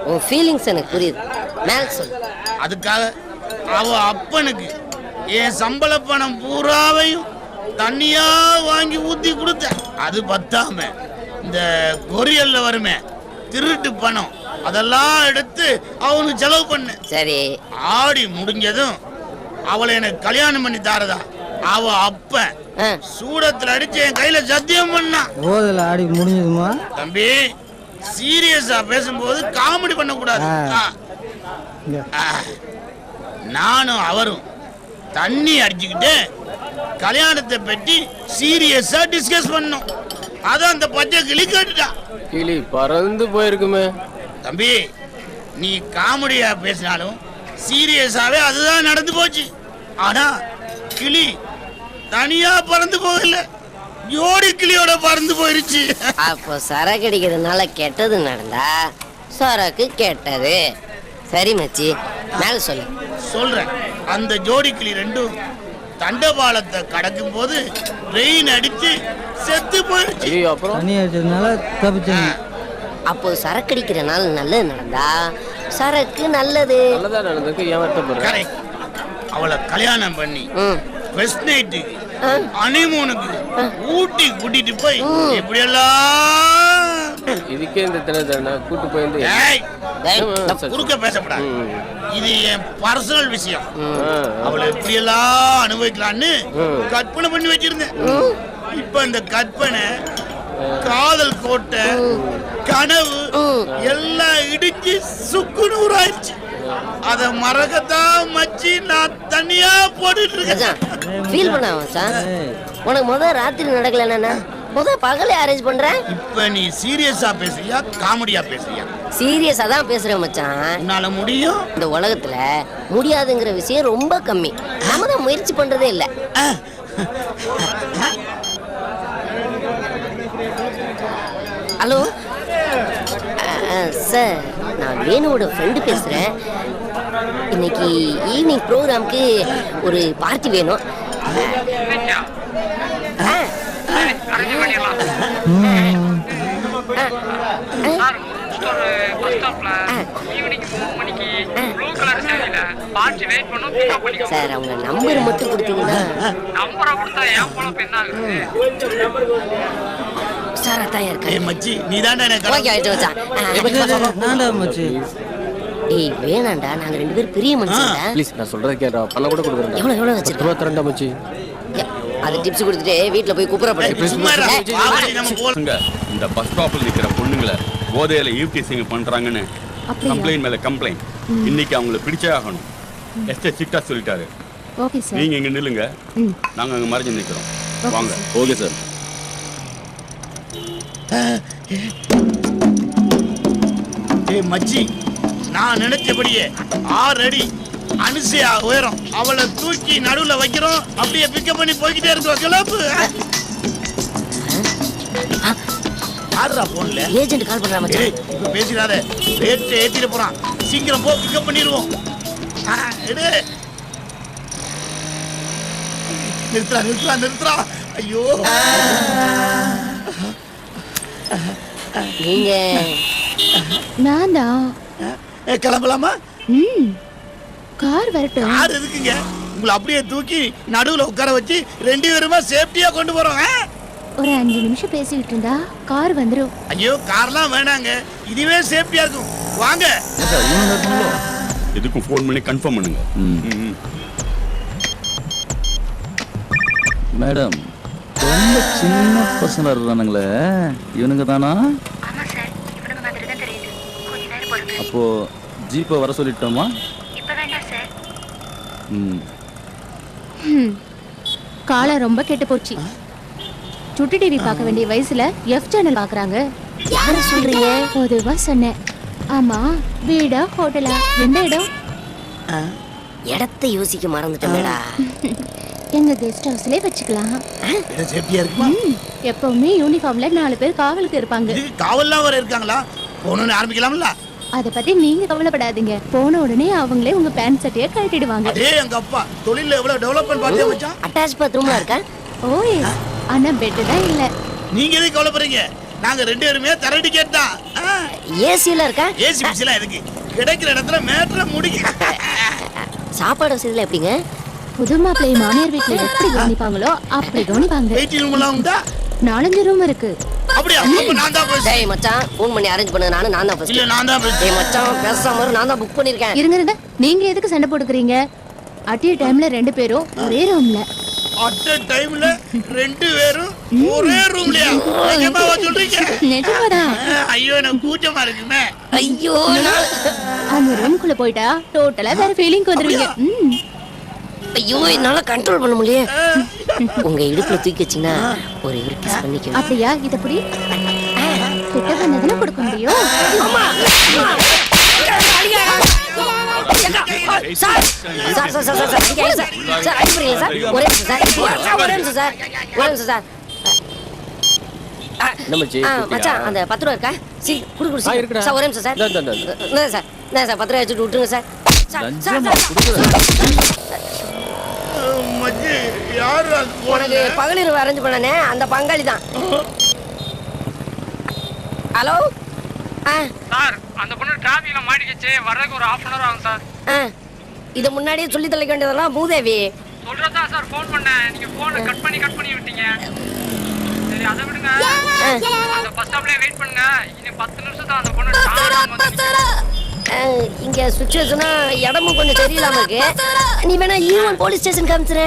உன் ஃபீலிங்ஸ் எனக்கு புரியுது. மேல சொல்லு. அதுக்காக அவ அப்பனுக்கு என் சம்பள பணம் பூராவையும் தண்ணியா வாங்கி ஊத்தி கொடுத்த. அது பத்தாம இந்த கொரியல்ல வருமே திருட்டு பணம், அதெல்லாம் எடுத்து அவனுக்கு செலவு பண்ண. சரி, ஆடி முடிஞ்சதும் அவளை எனக்கு கல்யாணம் பண்ணி தாரதா அவ அப்ப சூடத்துல அடிச்சு என் கையில சத்தியம் பண்ணா. ஆடி முடிஞ்சதுமா தம்பி, சீரியஸா பேசும்போது காமெடி பண்ண கூடாது. நானும் அவரும் தண்ணி அடிச்சுக்கிட்டு கல்யாணத்தை பற்றி சீரியஸா டிஸ்கஸ் பண்ணோம். அதான் அந்த பச்சை கிளி கேட்டுட்டா. கிளி பறந்து போயிருக்குமே. தம்பி, நீ காமெடியா பேசினாலும் சீரியஸாவே அதுதான் நடந்து போச்சு. ஆனா கிளி தனியா பறந்து போகல, ஜோடி கிளியோட பறந்து போயிருச்சு. அப்போ சரக்கு அடிக்கிறதுனால கெட்டது நடந்தா சரக்கு கெட்டது. சரி மச்சி, மேல சொல்லு. சொல்றேன். அந்த ஜோடி கிளி ரெண்டும் தண்டபாலத்தை கடக்கும் போது ரெயின் அடிச்சு செத்து போயிடுச்சு. அப்புறம் அப்போ சரக்கு அடிக்கிறனால நல்லது நடந்தா சரக்கு நல்லது. கரெக்ட். அவளை கல்யாணம் பண்ணி வெஸ்ட் நைட்டுக்கு ஹனிமூனுக்கு ஊட்டி கூட்டிட்டு போய் எப்படியெல்லாம் இதுக்கே இந்த கூட்டு போயிருந்து குறுக்க பேசப்படாது. இது என் பர்சனல் விஷயம். அவளை எப்படியெல்லாம் அனுபவிக்கலான்னு கற்பனை பண்ணி வச்சிருந்தேன். இப்ப இந்த கற்பனை, காதல் கோட்டை, கனவு எல்லாம் இடிச்சு சுக்குநூறாயிடுச்சு. அத மறக்கத்தான் மச்சி நான் தனியா போட்டுட்டு இருக்கேன். ஃபீல் பண்ண மச்சான், உனக்கு முதல் ராத்திரி நடக்கலன்னா முதல் பகலே அரேஞ்ச் பண்றேன். இப்ப நீ சீரியஸா பேசுறியா காமெடியா பேசுறியா? சீரியஸா தான் பேசுறேன் மச்சான். உன்னால முடியும். இந்த உலகத்துல முடியாதுங்கிற விஷயம் ரொம்ப கம்மி. நாம தான் முயற்சி பண்றதே இல்ல. ஹலோ சார், நான் வேணுவோட ஃப்ரெண்டு பேசுறேன். இன்னைக்கு ஈவினிங் ப்ரோக்ராம்க்கு ஒரு பார்ட்டி வேணும். சார், அவங்க நம்பர் மட்டும் கொடுத்தீங்கன்னா. சார் அதான் இருக்கு மச்சி, நீ தான்டா எனக்கு. ஓகே ஆயிட்டு வச்சான். ஏய் வேணாண்டா, நாங்க 2 பேரும் பெரிய மனுஷங்க. ப்ளீஸ் நான் சொல்றத கேளு. பணம் கூட கொடுக்குறேன். எவ்வளவு வச்சிருக்க? 22 மச்சி. அது டிப்ஸ் கொடுத்துட்டு வீட்டுல போய் குப்புறப்படு சும்மா இரு. வா, வண்டி நம்ம போலாம். இந்த பஸ் ஸ்டாப்ல நிக்கிற பொண்ணுங்களை போதையில ஈவ்டீசிங் பண்றாங்கன்னு கம்ப்ளைண்ட் மேல கம்ப்ளைண்ட். இன்னைக்கு அவங்கள பிடிச்சே ஆகணும். எஸ்டே சிட்டா சொல்லிட்டாரு. Okay sir. நீங்க இங்க நில்லுங்க, நாங்க அங்க மறைஞ்சு நிக்கிறோம். வாங்க. Okay sir. ஏய் மச்சி, நான் நினைச்சபடியே 6 அடி அனுசையா உயரம் அவளை தூக்கி நடுவுல வைக்கிறோம். அப்படியே பிக்கப் பண்ணி போய்கிட்டே இருக்கிறோம். கிளப்பு. ஆடுறா போன்ல. ஏஜென்ட் கால் பண்றா மச்சான். ஏய் இப்ப பேசிடாத. ரேட் ஏத்திட்டு போறான். சீக்கிரம் போ, பிக்கப் பண்ணிடுவோம். எடு. நிறுத்துறா நிறுத்துறா நிறுத்துறா. ஐயோ. நீங்க நான் தான். கிளம்பலாமா? கார் வரட்டும். யார் எதுக்குங்க? உங்களை அப்படியே தூக்கி நடுவுல உட்கார வச்சு 2 பேருமா சேஃப்டியா கொண்டு போறோம். ஒரு 5 நிமிஷம் பேசிக்கிட்டு இருந்தா கார் வந்துரும். ஐயோ கார்லாம் வேணாங்க, இதுவே சேஃப்டியா இருக்கும். வாங்க. எதுக்கும் ஃபோன் பண்ணி கன்ஃபார்ம் பண்ணுங்க. மேடம், ரொம்ப சின்ன பசங்க இருக்கானுங்களே, இவனுங்க தானா? அப்போ ஜீப்பை வர சொல்லிட்டோமா? காலம் ரொம்ப கெட்டு போச்சு. சுட்டி டிவி பார்க்க வேண்டிய வயசுல எஃப் சேனல் பாக்குறாங்க. யார சொல்றீங்க? பொதுவா சொன்னேன். ஆமா, வீடா ஹோட்டலா? எந்த இடம்? இடத்தை யோசிக்க மறந்துட்டேன்டா. எங்க கெஸ்ட் ஹவுஸ்லயே வச்சுக்கலாம். இது சேஃப்டியா இருக்குமா? எப்பவுமே யூனிஃபார்ம்ல 4 பேர் காவலுக்கு இருப்பாங்க. இதுக்கு காவல்லாம் வர இருக்காங்களா? போனோன்னு ஆரம்பிக்கலாம்ல? அத பத்தி நீங்க கவலைப்படாதீங்க. போன உடனே அவங்களே உங்க பேண்ட் சட்டையை கழட்டிடுவாங்க. அதே எங்க அப்பா தொழில்ல எவ்வளவு டெவலப்மென்ட் பார்த்தே மச்சான். அட்டாச் பாத்ரூம்ல இருக்கா? ஓய், ஆனா பெட் தான் இல்ல. நீங்க எதுக்கு கவலைப்படுறீங்க? நாங்க 2 பேருமே தர டிக்கெட் தான். ஏசில இருக்கா? ஏசி பிசிலாம் எதுக்கு? கிடைக்கிற இடத்துல மேட்ர முடிக்க. சாப்பாடு வசதில எப்படிங்க? புது மாப்பிள்ளை மாமியார் வீட்டுல எப்படி கவனிப்பாங்களோ அப்படி கவனிப்பாங்க. வெயிட்டிங் ரூம் எல்லாம் உண்டா? 4 ரூம் இருக்கு. அப்படியே அப்ப நான் தான் போய். டேய் மச்சான், ஃபோன் பண்ணி அரேஞ்ச் பண்ணு. நான் தான் ஃபர்ஸ்ட். இல்ல நான் தான் போய். டேய் மச்சான், பேசாம இரு. நான் தான் புக் பண்ணிருக்கேன். இருங்க, நீங்க எதுக்கு சண்டை போட்டுக்கிறீங்க? அட் எ டைம்ல 2 பேரும் ஒரே ரூம்ல. அட் எ டைம்ல 2 பேரும் ஒரே ரூம்லயா? நிஜமாவா சொல்றீங்க? நிஜமாதான். ஐயோ எனக்கு கூச்சமா இருக்குமே. ஐயோ, அந்த ரூம்குள்ள போயிட்டா டோட்டலா வேற ஃபீலிங் வந்துருவீங்க. ஐயோ, என்னால கண்ட்ரோல் பண்ண முடியல. உங்க இடுப்புல தூக்கி வச்சீங்கன்னா ஒரு கிஸ் பண்ணிக்க. அப்படியா? இத புடி. கிட்ட வந்ததுல கொடுக்க முடியும். அந்த 10 ரூபா இருக்கா? சார் ஒரே நிமிஷம் சார். சார் 10 ரூபா வச்சுட்டு விட்டுருங்க சார். மச்சி யாரு அது? உனக்கு பகலிரவு அரேஞ்ச் பண்ணனே அந்த பங்காளி தான். ஹலோ சார், அந்த பொண்ணு டிராஃபிக்ல மாட்டிக்கிச்சு. வரதுக்கு ஒரு 1/2 hour ஆகும் சார். இத முன்னாடியே சொல்லி தொலைக்க வேண்டியதெல்லாம் மூதேவி. சொல்றதா சார் ஃபோன் பண்ணேன். நீங்க போனை கட் பண்ணி விட்டீங்க. சரி அதை விடுங்க. அந்த பஸ் ஸ்டாப்லயே வெயிட் பண்ணுங்க. இன்னும் 10 நிமிஷம் தான் அந்த பொண்ணு. இங்க சுச்சுவேஷனா இடமும் கொஞ்சம் சரியில்லாம இருக்கு. நீ வேணா ஈவன் போலீஸ் ஸ்டேஷன் காமிச்சிரு.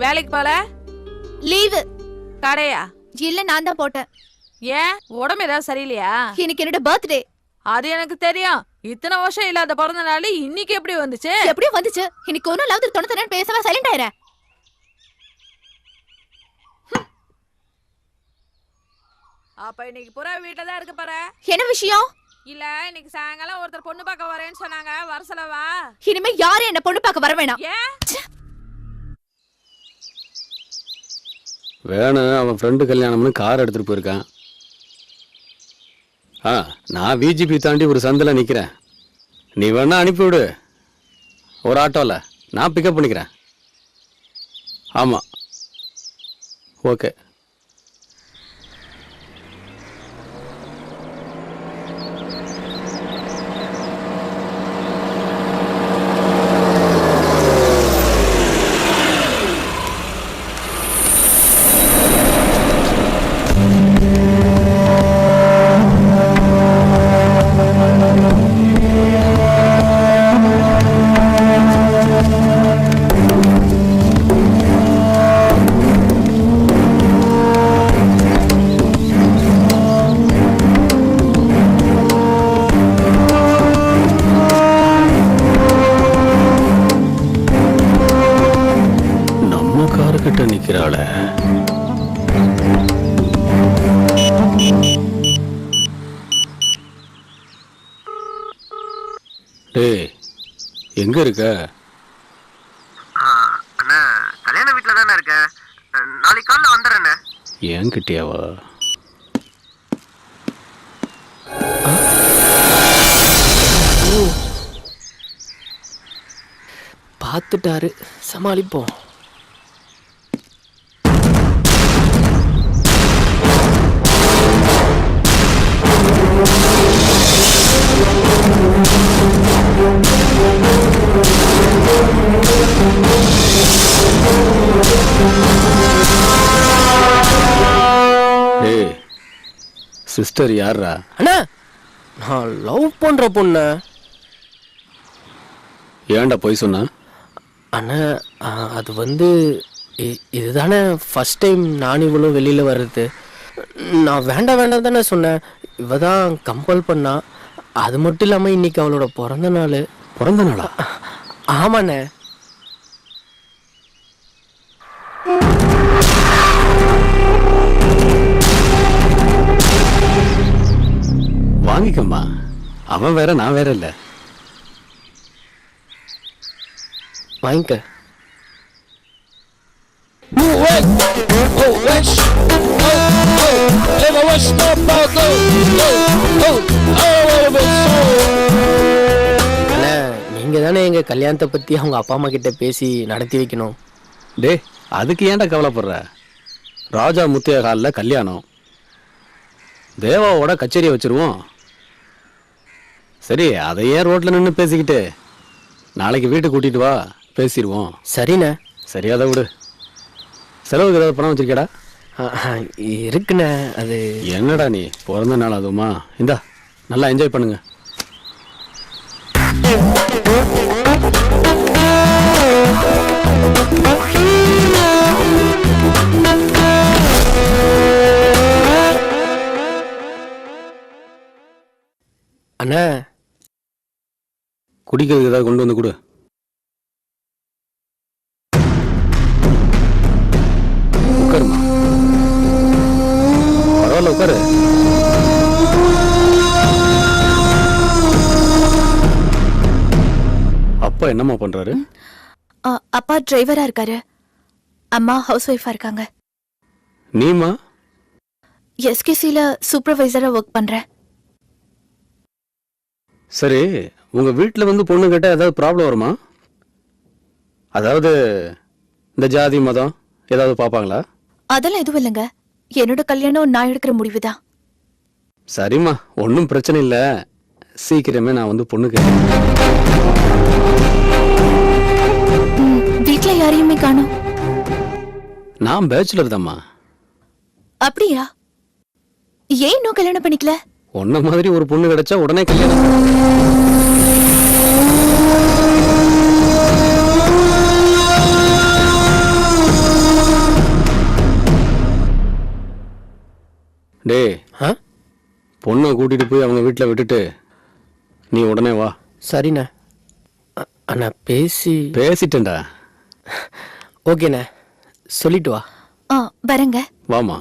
வேலைக்கு போல? லீவு. கடையா? இல்ல, நான் தான் போட்டேன். ஏன், உடம்பு ஏதாவது சரியில்லையா? இன்னைக்கு என்னோட பர்த்டே. அது எனக்கு தெரியும். இத்தனை வருஷம் இல்லாத பிறந்த நாள் இன்னைக்கு எப்படி வந்துச்சு? எப்படியும் வந்துச்சு. இன்னைக்கு ஒன்னும் லவ் தொண்ணு பேசாம சைலண்ட் ஆயிரேன். அப்ப இன்னைக்கு புறா வீட்டுல தான் இருக்க போற. என்ன விஷயம்? இல்ல, இன்னைக்கு சாயங்காலம் ஒருத்தர் பொண்ணு பார்க்க வரேன்னு சொன்னாங்க. வர சொல்லவா? இனிமே யாரும் என்ன பொண்ணு பார்க்க வர வேணாம். ஏன்? வேணும், அவன் ஃப்ரெண்டு கல்யாணம்னு கார் எடுத்துட்டு போயிருக்கான். நான் விஜிபி தாண்டி ஒரு சந்தில் நிற்கிறேன். நீ வேணா அனுப்பிவிடு ஒரு ஆட்டோவில், நான் பிக்கப் பண்ணிக்கிறேன். ஆமாம், ஓகே. கிட்ட நிக்கிறாள. டேய், எங்க இருக்க? அண்ணா, கல்யாண வீட்டுல தானே இருக்க. நாளைக்கு காலைல வந்துடுறேண்ணே. ஏன் கிட்டியாவா? பார்த்துட்டாரு, சமாளிப்போம். சிஸ்டர் யாரா? அண்ணா, நான் லவ் பண்ற பொண்ணு. ஏன்டா போய் சொன்ன? அண்ணா, அது வந்து இதுதானே ஃபர்ஸ்ட் டைம் நான் இவளும் வெளியில வர்றது. நான் வேண்டாம் வேண்டாம் தானே சொன்னேன். இவ தான் கம்பல் பண்ணா. அது மட்டும் இல்லாம இன்னைக்கு அவளோட பிறந்த நாள். பிறந்த நாளா? ஆமாண்ணே. வாங்கிக்கம்மா, அவன் வேற நான் வேற இல்ல. வாங்கிக்க. நீங்க தானே எங்க கல்யாணத்தை பத்தி அவங்க அப்பா அம்மா கிட்ட பேசி நடத்தி வைக்கணும். டே, அதுக்கு ஏன்டா கவலைப்படுற? ராஜா முத்தியா காலில் கல்யாணம், தேவாவோட கச்சேரியை வச்சிருவோம். சரி, அதை ஏன் ரோட்ல நின்று பேசிக்கிட்டு, நாளைக்கு வீட்டுக்கு கூட்டிட்டு வா, பேசிடுவோம். சரிண்ணே. சரி, அதை விடு. செலவுக்கு ஏதாவது பணம் வச்சிருக்கேடா? இருக்குண்ணே. அது என்னடா நீ பிறந்த நாள் அதுவுமா? இந்தா, நல்லா என்ஜாய் பண்ணுங்க. அண்ணா, குடிக்கிறதுக்கு ஏதாவது கொண்டு வந்து கொடு. உட்காருமா. பரவாயில்ல, உட்காரு. அப்பா என்னம்மா பண்றாரு? அப்பா டிரைவரா இருக்காரு, அம்மா ஹவுஸ் ஒய்ஃபா இருக்காங்க. நீமா? எஸ்கேசில சூப்பர்வைசரா ஒர்க் பண்றேன். சரி, உங்க வீட்டில் வந்து பொண்ணு கேட்டா ஏதாவது ப்ராப்ளம் வருமா? அதாவது இந்த ஜாதி மதம் ஏதாவது பார்ப்பாங்களா? அதெல்லாம் எதுவும் இல்லைங்க. என்னோட கல்யாணம் நான் எடுக்கிற முடிவுதான். சரிம்மா, ஒன்றும் பிரச்சனை இல்லை. சீக்கிரமே நான் வந்து பொண்ணு கேட்கிறேன். வீட்டுல யாரையுமே காணோம். நான் பேச்சுலர் தாம்மா. அப்படியா? ஏன் இன்னும் கல்யாணம் பண்ணிக்கல? உன்ன மாதிரி ஒரு பொண்ணு கிடைச்சா உடனே கல்யாணம். டேய் ஆ பொண்ணை கூட்டிட்டு போய் அவங்க வீட்டில் விட்டுட்டு நீ உடனே வா. சரிண்ணே. அண்ணா பேசிட்டேன்டா. ஓகேண்ணே, சொல்லிட்டு வா. வரங்க. வாமா.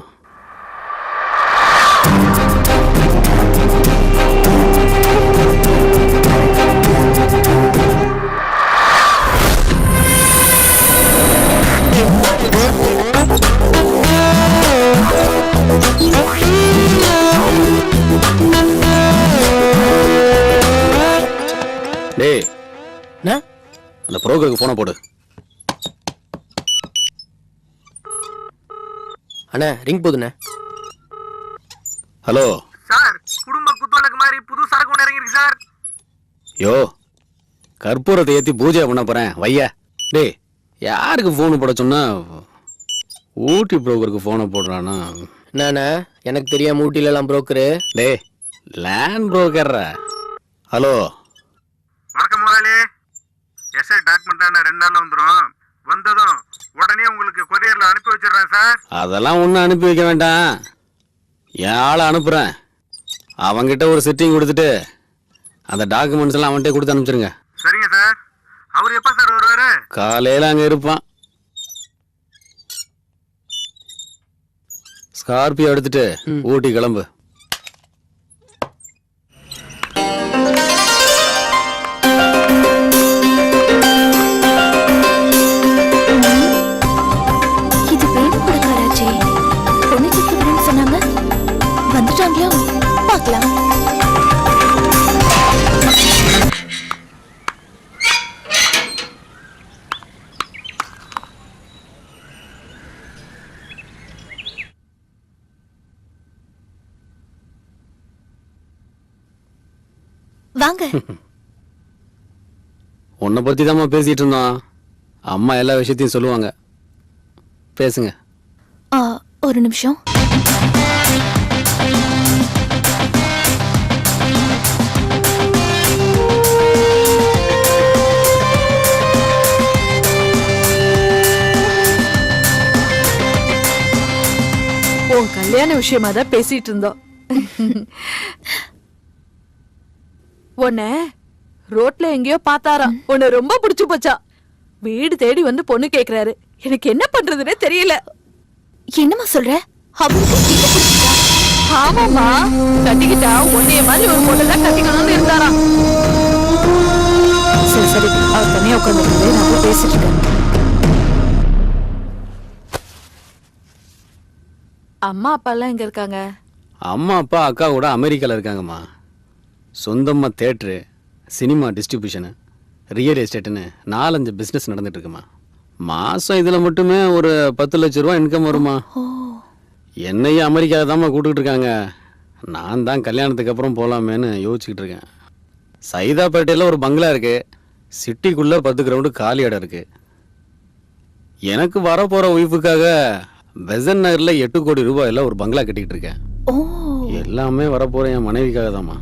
டேய் அந்த புரோக்கருக்கு போன போடு. அண்ணா ரிங் போதுண்ணே. ஹலோ சார், குடும்ப குத்துவலுக்கு மாதிரி புது சரக்கு ஒன்று இறங்கிருக்கு சார். யோ, கற்பூரத்தை ஏற்றி பூஜை பண்ண போறேன் வையா. டேய் யாருக்கு ஃபோனு போட சொன்னா? ஊட்டி புரோக்கருக்கு ஃபோனை போடுறானா? என்னண்ணா எனக்கு தெரியாம ஊட்டிலலாம் புரோக்கரு? டேய் லேண்ட் புரோக்கர்ரா. ஹலோ வணக்கம் முதலாளி. எஸ்ஐ டாக்குமெண்ட் 2 நாள்ல வந்துடும். வந்ததும் உடனே உங்களுக்கு கொரியர்ல அனுப்பி வச்சிடுறேன் சார். அதெல்லாம் ஒன்றும் அனுப்பி வைக்க வேண்டாம். என் ஆளை அனுப்புகிறேன். அவங்கிட்ட ஒரு செட்டிங் கொடுத்துட்டு அந்த டாக்குமெண்ட்ஸ் எல்லாம் அவன்கிட்ட கொடுத்து அனுப்பிச்சிருங்க. சரிங்க சார். அவர் எப்ப சார் வருவாரு? காலையில் அங்கே இருப்பான். ஸ்கார்பியோ எடுத்துட்டு ஊட்டி கிளம்பு. இது வேணும் கொடுக்காராச்சே. பொண்ணு கேட்கிறேன்னு சொன்னாங்க. வந்துட்டாங்களோ பார்க்கலாம். வாங்க. உன்னை பற்றி தாம்மா பேசிகிட்டு இருந்தோம். அம்மா எல்லா விஷயத்தையும் சொல்லுவாங்க. பேசுங்க. ஒரு நிமிஷம். உன் கல்யாண விஷயமா தான் பேசிட்டு இருந்தோம். உன்னை ரோட்ல எங்கேயோ பார்த்தாராம். உன்னை ரொம்ப பிடிச்சு போச்சா. வீடு தேடி வந்து பொண்ணு கேக்குறாரு. எனக்கு என்ன பண்றதுன்னே தெரியல. என்னம்மா சொல்ற? ஆமாமா, கட்டிக்கிட்டா உன்னைய மாதிரி ஒரு பொண்ணெல்லாம் கட்டிக்கணும்னு இருந்தாராம். சரி சரி, அவர் தனியா உட்காந்துட்டு நான் போய் பேசிட்டு இருக்கேன். அம்மா அப்பா எல்லாம் எங்க இருக்காங்க? அம்மா அப்பா அக்கா கூட அமெரிக்காவில் இருக்காங்கம்மா. சொந்தமாக தேட்ரு, சினிமா டிஸ்ட்ரிபியூஷனு, ரியல் எஸ்டேட்டுன்னு 4-5 பிஸ்னஸ் நடந்துட்டுருக்குமா. மாதம் இதில் மட்டுமே ஒரு 10 லட்ச ரூபா இன்கம் வருமா. என்னையும் அமெரிக்காவில் தான்மா கூப்பிட்டுட்டு இருக்காங்க. நான் தான் கல்யாணத்துக்கு அப்புறம் போகலாமேன்னு யோசிச்சுக்கிட்டு இருக்கேன். சைதாப்பேட்டையில் ஒரு பங்களா இருக்குது. சிட்டிக்குள்ளே 10 கிரவுண்டு காலி இடம் இருக்குது. எனக்கு வரப்போகிற ஒய்ஃபுக்காக பெசன் நகரில் 8 கோடி ரூபாயில் ஒரு பங்களா கட்டிக்கிட்டு இருக்கேன். எல்லாமே வரப்போகிற என் மனைவிக்காக தான்மா.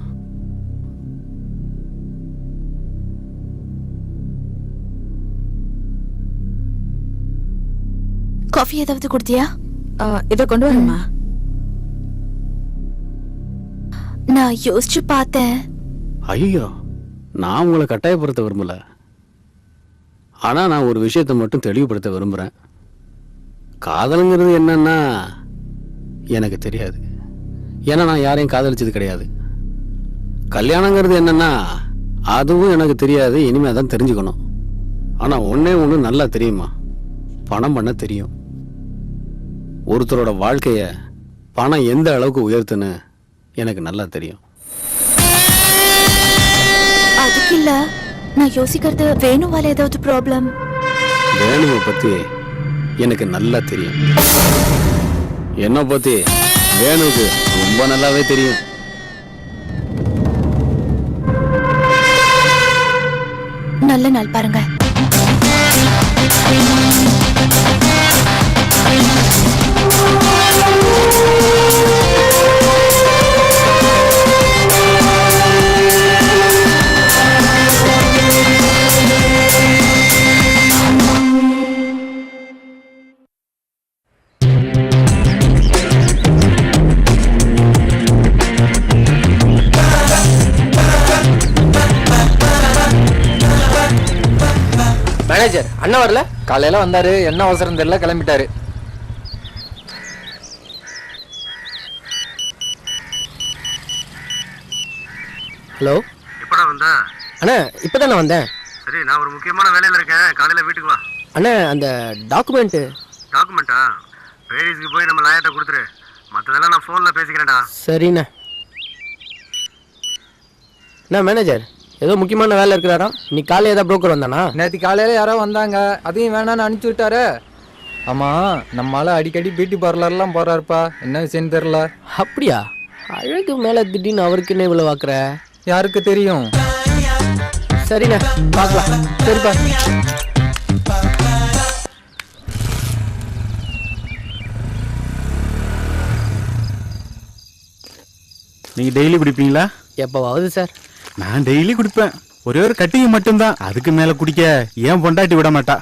காஃபி ஏதாவது கொடுத்தியா? இதை கொண்டு வரமா? நான் யோசிச்சு பார்த்தேன். ஐயோ, நான் உங்களை கட்டாயப்படுத்த விரும்பல. ஆனால் நான் ஒரு விஷயத்தை மட்டும் தெளிவுபடுத்த விரும்புகிறேன். காதலுங்கிறது என்னன்னா எனக்கு தெரியாது. ஏன்னா நான் யாரையும் காதலிச்சது கிடையாது. கல்யாணங்கிறது என்னன்னா அதுவும் எனக்கு தெரியாது. இனிமே தான் தெரிஞ்சுக்கணும். ஆனால் ஒன்று நல்லா தெரியுமா, பணம் பண்ண தெரியும். ஒருத்தரோட வாழ்க்கைய பணம் எந்த அளவுக்கு உயர்த்துன்னு எனக்கு நல்லா தெரியும். அதுக்கு இல்ல, நான் யோசிக்கிறது வேணுவால ஏதாவது ப்ராப்ளம். வேணுவை பத்தி எனக்கு நல்லா தெரியும். என்ன பத்தி வேணுக்கு ரொம்ப நல்லாவே தெரியும். நல்ல நாள் பாருங்க. அண்ணா வரல? காலையில வந்தாரு, என்ன அவசரம் தெரியல, கிளம்பிட்டாரு. ஹலோ, எப்படா வந்த? அண்ணா இப்போதான் நான் வந்தேன். சரி, நான் ஒரு முக்கியமான வேலையில இருக்கேன், காலையில வீட்டுக்கு வா. அண்ணா அந்த டாக்குமெண்ட்டு. டாக்குமெண்டா? பேரிஸ்க்கு போய் நம்ம லாயர்ட்ட கொடுத்துரு, மற்றதெல்லாம் நான் ஃபோனில் பேசிக்கிறேன்டா. சரிண்ணே. அண்ணா மேனேஜர் ஏதோ முக்கியமான வேலை இருக்கிறாரா? இன்னைக்கு காலையில் ஏதாவது புரோக்கர் வந்தானா? நேற்று காலையில யாரோ வந்தாங்க, அதையும் வேணான்னு அனுப்பிச்சு விட்டாரு. ஆமா, நம்மளால அடிக்கடி பியூட்டி பார்லர்லாம் போறாருப்பா, என்ன விஷயம் தெரியல. அப்படியா? அழகு மேலே திடீர்னு அவருக்கு என்ன இவ்வளோ பார்க்குற? யாருக்கு தெரியும்? சரிண்ணே, பார்க்கலாம். சரிப்பா. நீங்க டெய்லி குடிப்பீங்களா? எப்போவாவது சார். நான் டெய்லி குடிப்பேன். ஒரே ஒரு கட்டிங் மட்டும்தான், அதுக்கு மேல குடிக்க ஏன் பொண்டாட்டி விட மாட்டா.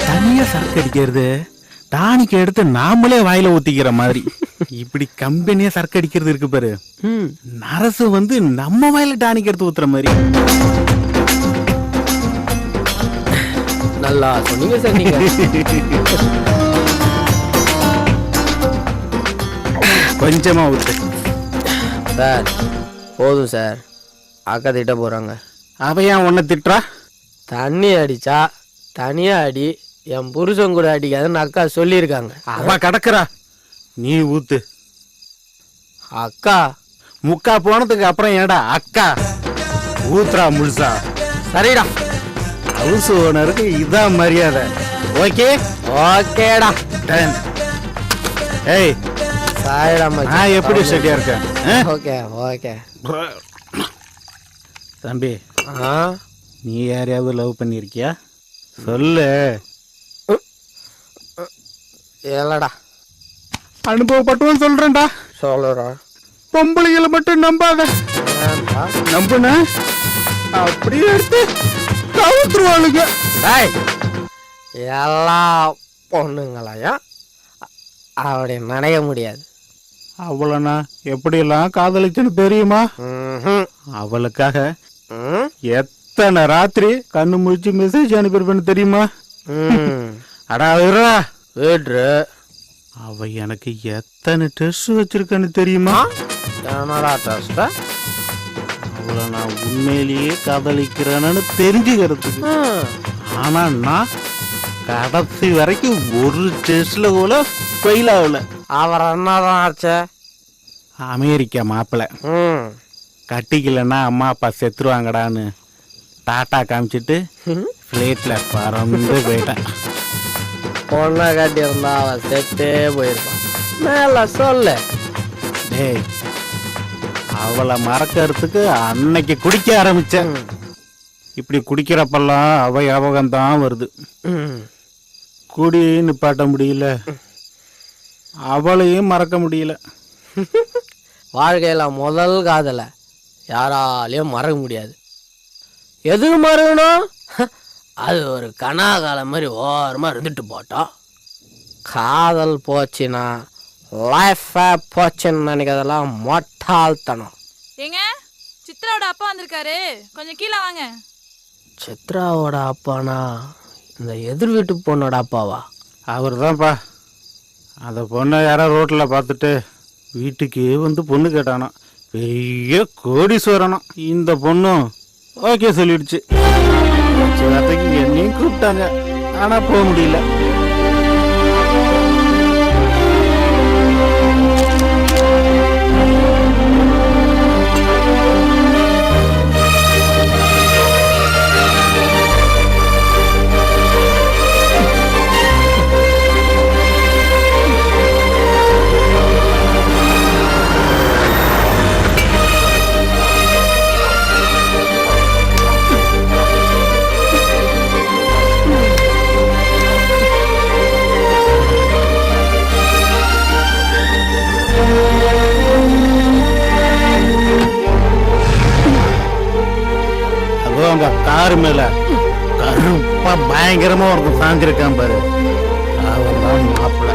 தனியா சரக்கு அடிக்கிறது டானிக்கு எடுத்து நாமளே வாயில ஊத்திக்கிற மாதிரி. இப்படி கம்பெனியா சரக்கு அடிக்கிறது இருக்கு பாரு, நரசு வந்து நம்ம வாயில டானிக்கு எடுத்து ஊத்துற மாதிரி. நல்லா சொன்னீங்க சார் நீங்க. கொஞ்சமா ஊத்து சார். போதும் சார், அக்கா திட்ட போறாங்க. அவ ஏன் உன்னை திட்டுறா? தண்ணி அடிச்சா தனியா அடி, என் புருஷன் கூட அடிக்காதுன்னு அக்கா சொல்லியிருக்காங்க. அவ கடக்குறா, நீ ஊத்து. அக்கா முக்கா போனதுக்கு அப்புறம் ஏடா அக்கா ஊத்துறா முழுசா. சரிடா, ஹவுஸ் ஓனருக்கு இதான் மரியாதை. ஓகே ஓகேடா. டன். ஏய் சாரிடா நான் எப்படி ஸ்டடியா இருக்கேன்? Okay okay. தம்பி, ஆ நீ யாரையாவது லவ் பண்ணிருக்கியா? சொல்லு. இல்லடா. அனுபவப்பட்டவன் சொல்றேன்டா. சொல்லுடா. பொம்பளைகளை மட்டும் நம்பாத. நம்புன அப்படியே எடுத்து கவுத்துருவாளுங்க. எல்லா பொண்ணுங்களையும் அப்படி நினைக்க முடியாது. அவளை நான் எப்படியெல்லாம் காதலிச்சுன்னு தெரியுமா? அவளுக்காக எத்தனை ராத்திரி கண்ணு முடிச்சு மெசேஜ் அனுப்பியிருப்பேன்னு தெரியுமா? அடா வீட்ரு அவ எனக்கு எத்தனை டெஸ்ட் வச்சிருக்கேன்னு தெரியுமா? என்னடா டெஸ்ட்? அவளை நான் உண்மையிலேயே காதலிக்கிறேன்னு தெரிஞ்சுக்கிறதுக்கு. ஆனா நான் கடைசி வரைக்கும் ஒரு டெஸ்ட்ல கூட ஃபெயில் ஆகல. அவர் என்னதான் ஆச்சு? அமெரிக்கா மாப்பிள்ள கட்டிக்கலன்னா அம்மா அப்பா செத்துருவாங்கடான்னு டாட்டா காமிச்சிட்டு ஃப்ளைட்ல பறந்து போயிட்டேன். பொண்ணை கட்டியிருந்தா அவன் செத்தே போயிருப்பான். மேல சொல்லு. டேய், அவளை மறக்கிறதுக்கு அன்னைக்கு குடிக்க ஆரம்பிச்சேன். இப்படி குடிக்கிறப்பெல்லாம் அவ ஞாபகம் தான் வருது. குடி நிப்பாட்ட முடியல, அவளையும் மறக்க முடியல. வாழ்க்கையில முதல் காதலை யாராலையும் மறக்க முடியாது. எது மறக்கணும்? அது ஒரு கனாகாலம் மாதிரி ஓரமா இருந்துட்டு போட்டோம். காதல் போச்சுன்னா லைஃப் போச்சுன்னு நினைக்கிறதெல்லாம் மொட்டாள்தனம். ஏங்க, சித்ராவோட அப்பா வந்திருக்காரு, கொஞ்சம் கீழே வாங்க. சித்ராவோட அப்பானா இந்த எதிர் வீட்டு பொண்ணோட அப்பாவா? அவர் தான்ப்பா. அந்த பொண்ணை யாரோ ரோட்டில் பார்த்துட்டு வீட்டுக்கு வந்து பொண்ணு கேட்டானா. பெரிய கோடீஸ்வரனா. இந்த பொண்ணும் ஓகே சொல்லிடுச்சு. வார்த்தைக்கு என்னையும் கூப்பிட்டாங்க, ஆனால் போக முடியல. அவங்க காரு மேல கருப்பா பயங்கரமா ஒருத்தன் சாஞ்சிருக்கான் பாரு, அவன் தான் மாப்பிள்ள.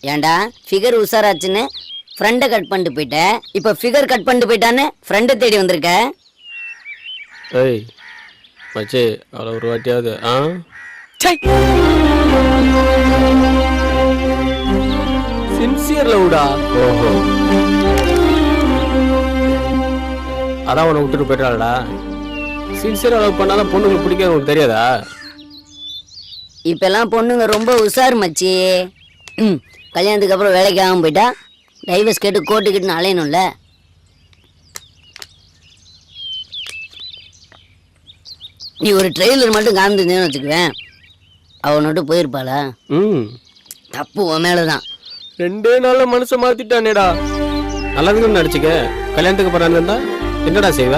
ஏன்டா ஃபிகர் உஷாராச்சுன்னு ஃப்ரெண்டை கட் பண்ணிட்டு போயிட்டேன், இப்போ ஃபிகர் கட் பண்ணிட்டு போயிட்டான்னு ஃப்ரெண்டை தேடி வந்திருக்க. ஏய் மச்சி அவ்வளோ ஒரு வாட்டியாவது சின்சியர் லவ்டா. ஓஹோ, அதான் உன்னை விட்டுட்டு போயிட்டாளடா. சின்சியராக லவ் பண்ணாதான் பொண்ணுங்களுக்கு பிடிக்காது, உங்களுக்கு தெரியாதா? இப்பெல்லாம் பொண்ணுங்க ரொம்ப உஷார் மச்சி. கல்யாணத்துக்கு அப்புறம் வேலைக்கு ஆகாம போயிட்டா டைவர்ஸ் கேட்டு கோட்டுக்கிட்டு அலையணும்ல. நீ ஒரு ட்ரெயிலர் மட்டும் காமிச்சிருந்தேன்னு வச்சுக்குவேன், அவனோட்டு போயிருப்பாளா? தப்பு உன் மேலதான். 2 நாள்ல மனுஷன் மாத்திட்டானேடா. நல்லதுன்னு நடிச்சுக்க. கல்யாணத்துக்கு அப்புறம் இருந்தா என்னடா செய்வ?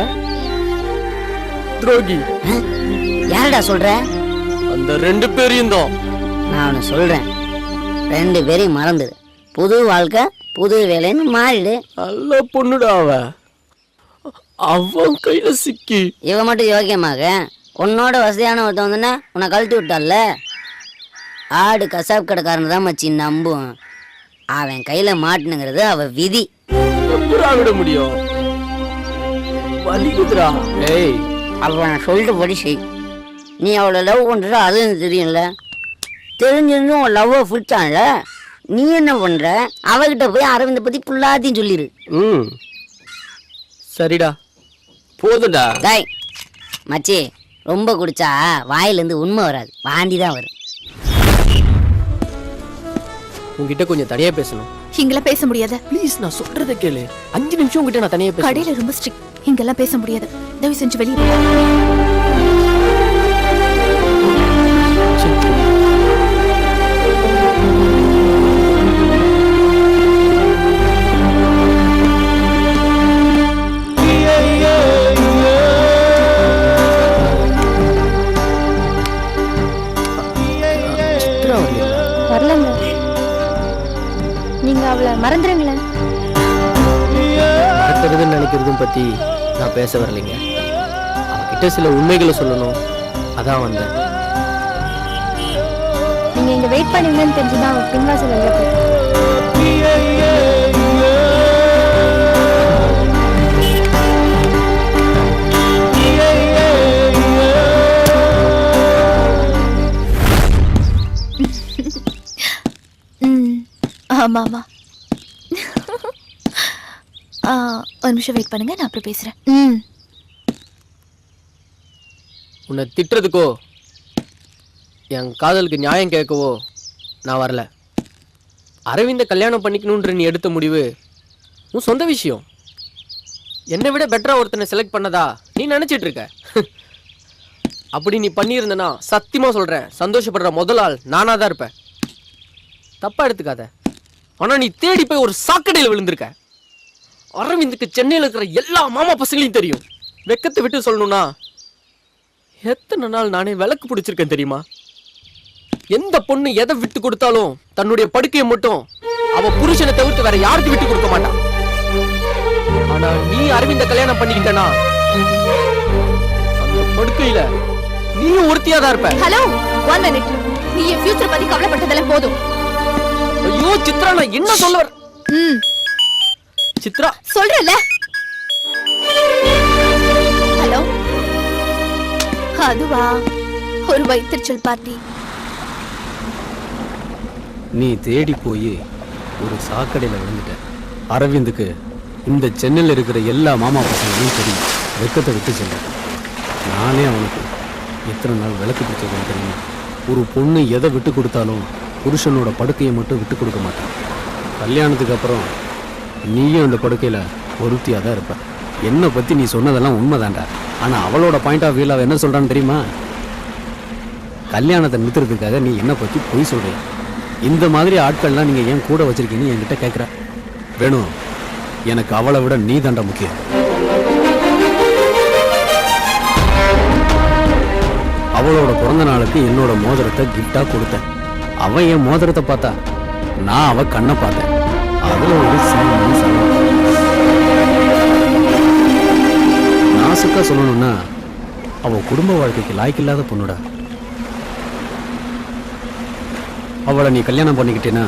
துரோகி. யாரடா சொல்ற? அந்த 2 பேரையும் தான். நான் அவனை சொல்றேன், 2 பேரையும் மறந்துடு. புது வாழ்க்கை புது வேலைன்னு மாறிடு. நல்ல பொண்ணுடா அவ. அவன் கையில சிக்கி இவன் மட்டும் யோக்கியமாக உன்னோட வசதியான ஒருத்தன் வந்துன்னா உன்னை கழட்டி விட்டால. ஆடு கசாப் கடைக்காரன் தான் மச்சி நம்பும். அவன் கையில மாட்டுனுங்கிறது அவ விதி. விட முடியும். வலிக்குதுடா. ஏய், அவன் சொல்லிட்டு படி செய். நீ அவளை லவ் பண்ற அது எனக்கு தெரியும்ல. தெரிஞ்சிருந்தும் உன் லவ்வை பிடிச்சான்ல, நீ என்ன பண்ற? அவகிட்ட போய் அரவிந்த பத்தி புல்லாத்தையும் சொல்லிடு. சரிடா, போதுடா. டேய் மச்சி, ரொம்ப குடிச்சா வாயிலிருந்து உண்மை வராது, வாந்தி தான் வரும். உங்ககிட்ட கொஞ்சம் தனியா பேசணும். இங்கெல்லாம் பேச முடியாது. ப்ளீஸ், நான் சொல்றதை கேளு. 5 நிமிஷம் உங்ககிட்ட நான் தனியா பேச. கடையில ரொம்ப ஸ்ட்ரிக்ட், இங்கெல்லாம் பேச முடியாது. தயவு செஞ்சு வெளியே. வரலங்க, நீங்க அவளை மறந்துடுங்களேன். மறக்கிறதுன்னு நினைக்கிறதும் பத்தி நான் பேச வரலைங்க. அவகிட்ட சில உண்மைகளை சொல்லணும், அதான் வந்தேன். நீங்க இங்க வெயிட் பண்ணுவீங்கன்னு தெரிஞ்சுதான் அவன் பின்வாசல் வெளில போயிட்டான். ஆமா ஆமா. ஒரு நிமிஷம் வெயிட் பண்ணுங்க, நான் அப்புறம் பேசுறேன். உன்னை திட்டுறதுக்கோ என் காதலுக்கு நியாயம் கேட்கவோ நான் வரல. அரவிந்த கல்யாணம் பண்ணிக்கணுன்ற நீ எடுத்த முடிவு உன் சொந்த விஷயம். என்னை விட பெட்டரா ஒருத்தனை செலக்ட் பண்ணதா நீ நினைச்சிட்டு இருக்க. அப்படி நீ பண்ணியிருந்தனா சத்தியமா சொல்றேன், சந்தோஷப்படுற முதல் ஆள் நானா தான் இருப்பேன். தப்பா எடுத்துக்காத. ஆனா நீ தேடி போய் ஒரு சாக்கடையில் விழுந்திருக்க. அரவிந்துக்கு சென்னையில் இருக்கிற எல்லா மாமா பசங்களையும் தெரியும். வெக்கத்தை விட்டு சொல்லணும்னா எத்தனை நாள் நானே விளக்கு பிடிச்சிருக்கேன் தெரியுமா? எந்த பொண்ணு எதை விட்டு கொடுத்தாலும் தன்னுடைய படுக்கையை மட்டும் அவ புருஷனை தவிர்த்து வேற யாருக்கு விட்டு கொடுக்க மாட்டான். ஆனா நீ அரவிந்த கல்யாணம் பண்ணிக்கிட்டனா அந்த படுக்கையில நீயும் ஒருத்தியாதான் இருப்ப. Hello, 1 minute. நீ என் ஃபியூச்சர் பத்தி கவலைப்பட்டதெல்லாம் போதும். ஐயோ சித்ரா, நான் என்ன சொல்ல வர? சித்ரா சொல்றல. ஹலோ, அதுவா ஒரு வயிற்றுச்சல் பார்ட்டி. நீ தேடி போய் ஒரு சாக்கடையில் விழுந்துட்ட. அரவிந்துக்கு இந்த சென்னையில் இருக்கிற எல்லா மாமா பசங்களையும் தெரியும். வெக்கத்தை விட்டு சொல்ல. நானே அவனுக்கு எத்தனை நாள் விளக்கு பிடிச்சது தெரியுமா? ஒரு பொண்ணு எதை விட்டு கொடுத்தாலும் புருஷனோட படுக்கையை மட்டும் விட்டு கொடுக்க மாட்டான். கல்யாணத்துக்கு அப்புறம் நீயும் அந்த படுக்கையில் ஒருத்தியாக தான் இருப்ப. என்னை பற்றி நீ சொன்னதெல்லாம் உண்மைதான்டா. ஆனால் அவளோட பாயிண்ட் ஆஃப் வியூவில் அவள் என்ன சொல்கிறான்னு தெரியுமா? கல்யாணத்தை நிறுத்துறதுக்காக நீ என்னை பற்றி பொய் சொல்கிற. இந்த மாதிரி ஆட்கள்லாம் நீங்கள் ஏன் கூட வச்சுருக்கீங்கன்னு என்கிட்ட கேட்குற. வேணும், எனக்கு அவளை விட நீ தாண்டா முக்கியம். அவளோட பிறந்த நாளுக்கு என்னோட மோதிரத்தை கிஃப்டாக கொடுத்தேன். அவன் என் மோதிரத்தை பார்த்தா, நான் அவ கண்ணை பார்த்தேன். அதுல ஒரு நாசுக்கா சொல்லணும்னா அவ குடும்ப வாழ்க்கைக்கு லாய்க்கில்லாத பொண்ணுடா. அவளை நீ கல்யாணம் பண்ணிக்கிட்டேன்னா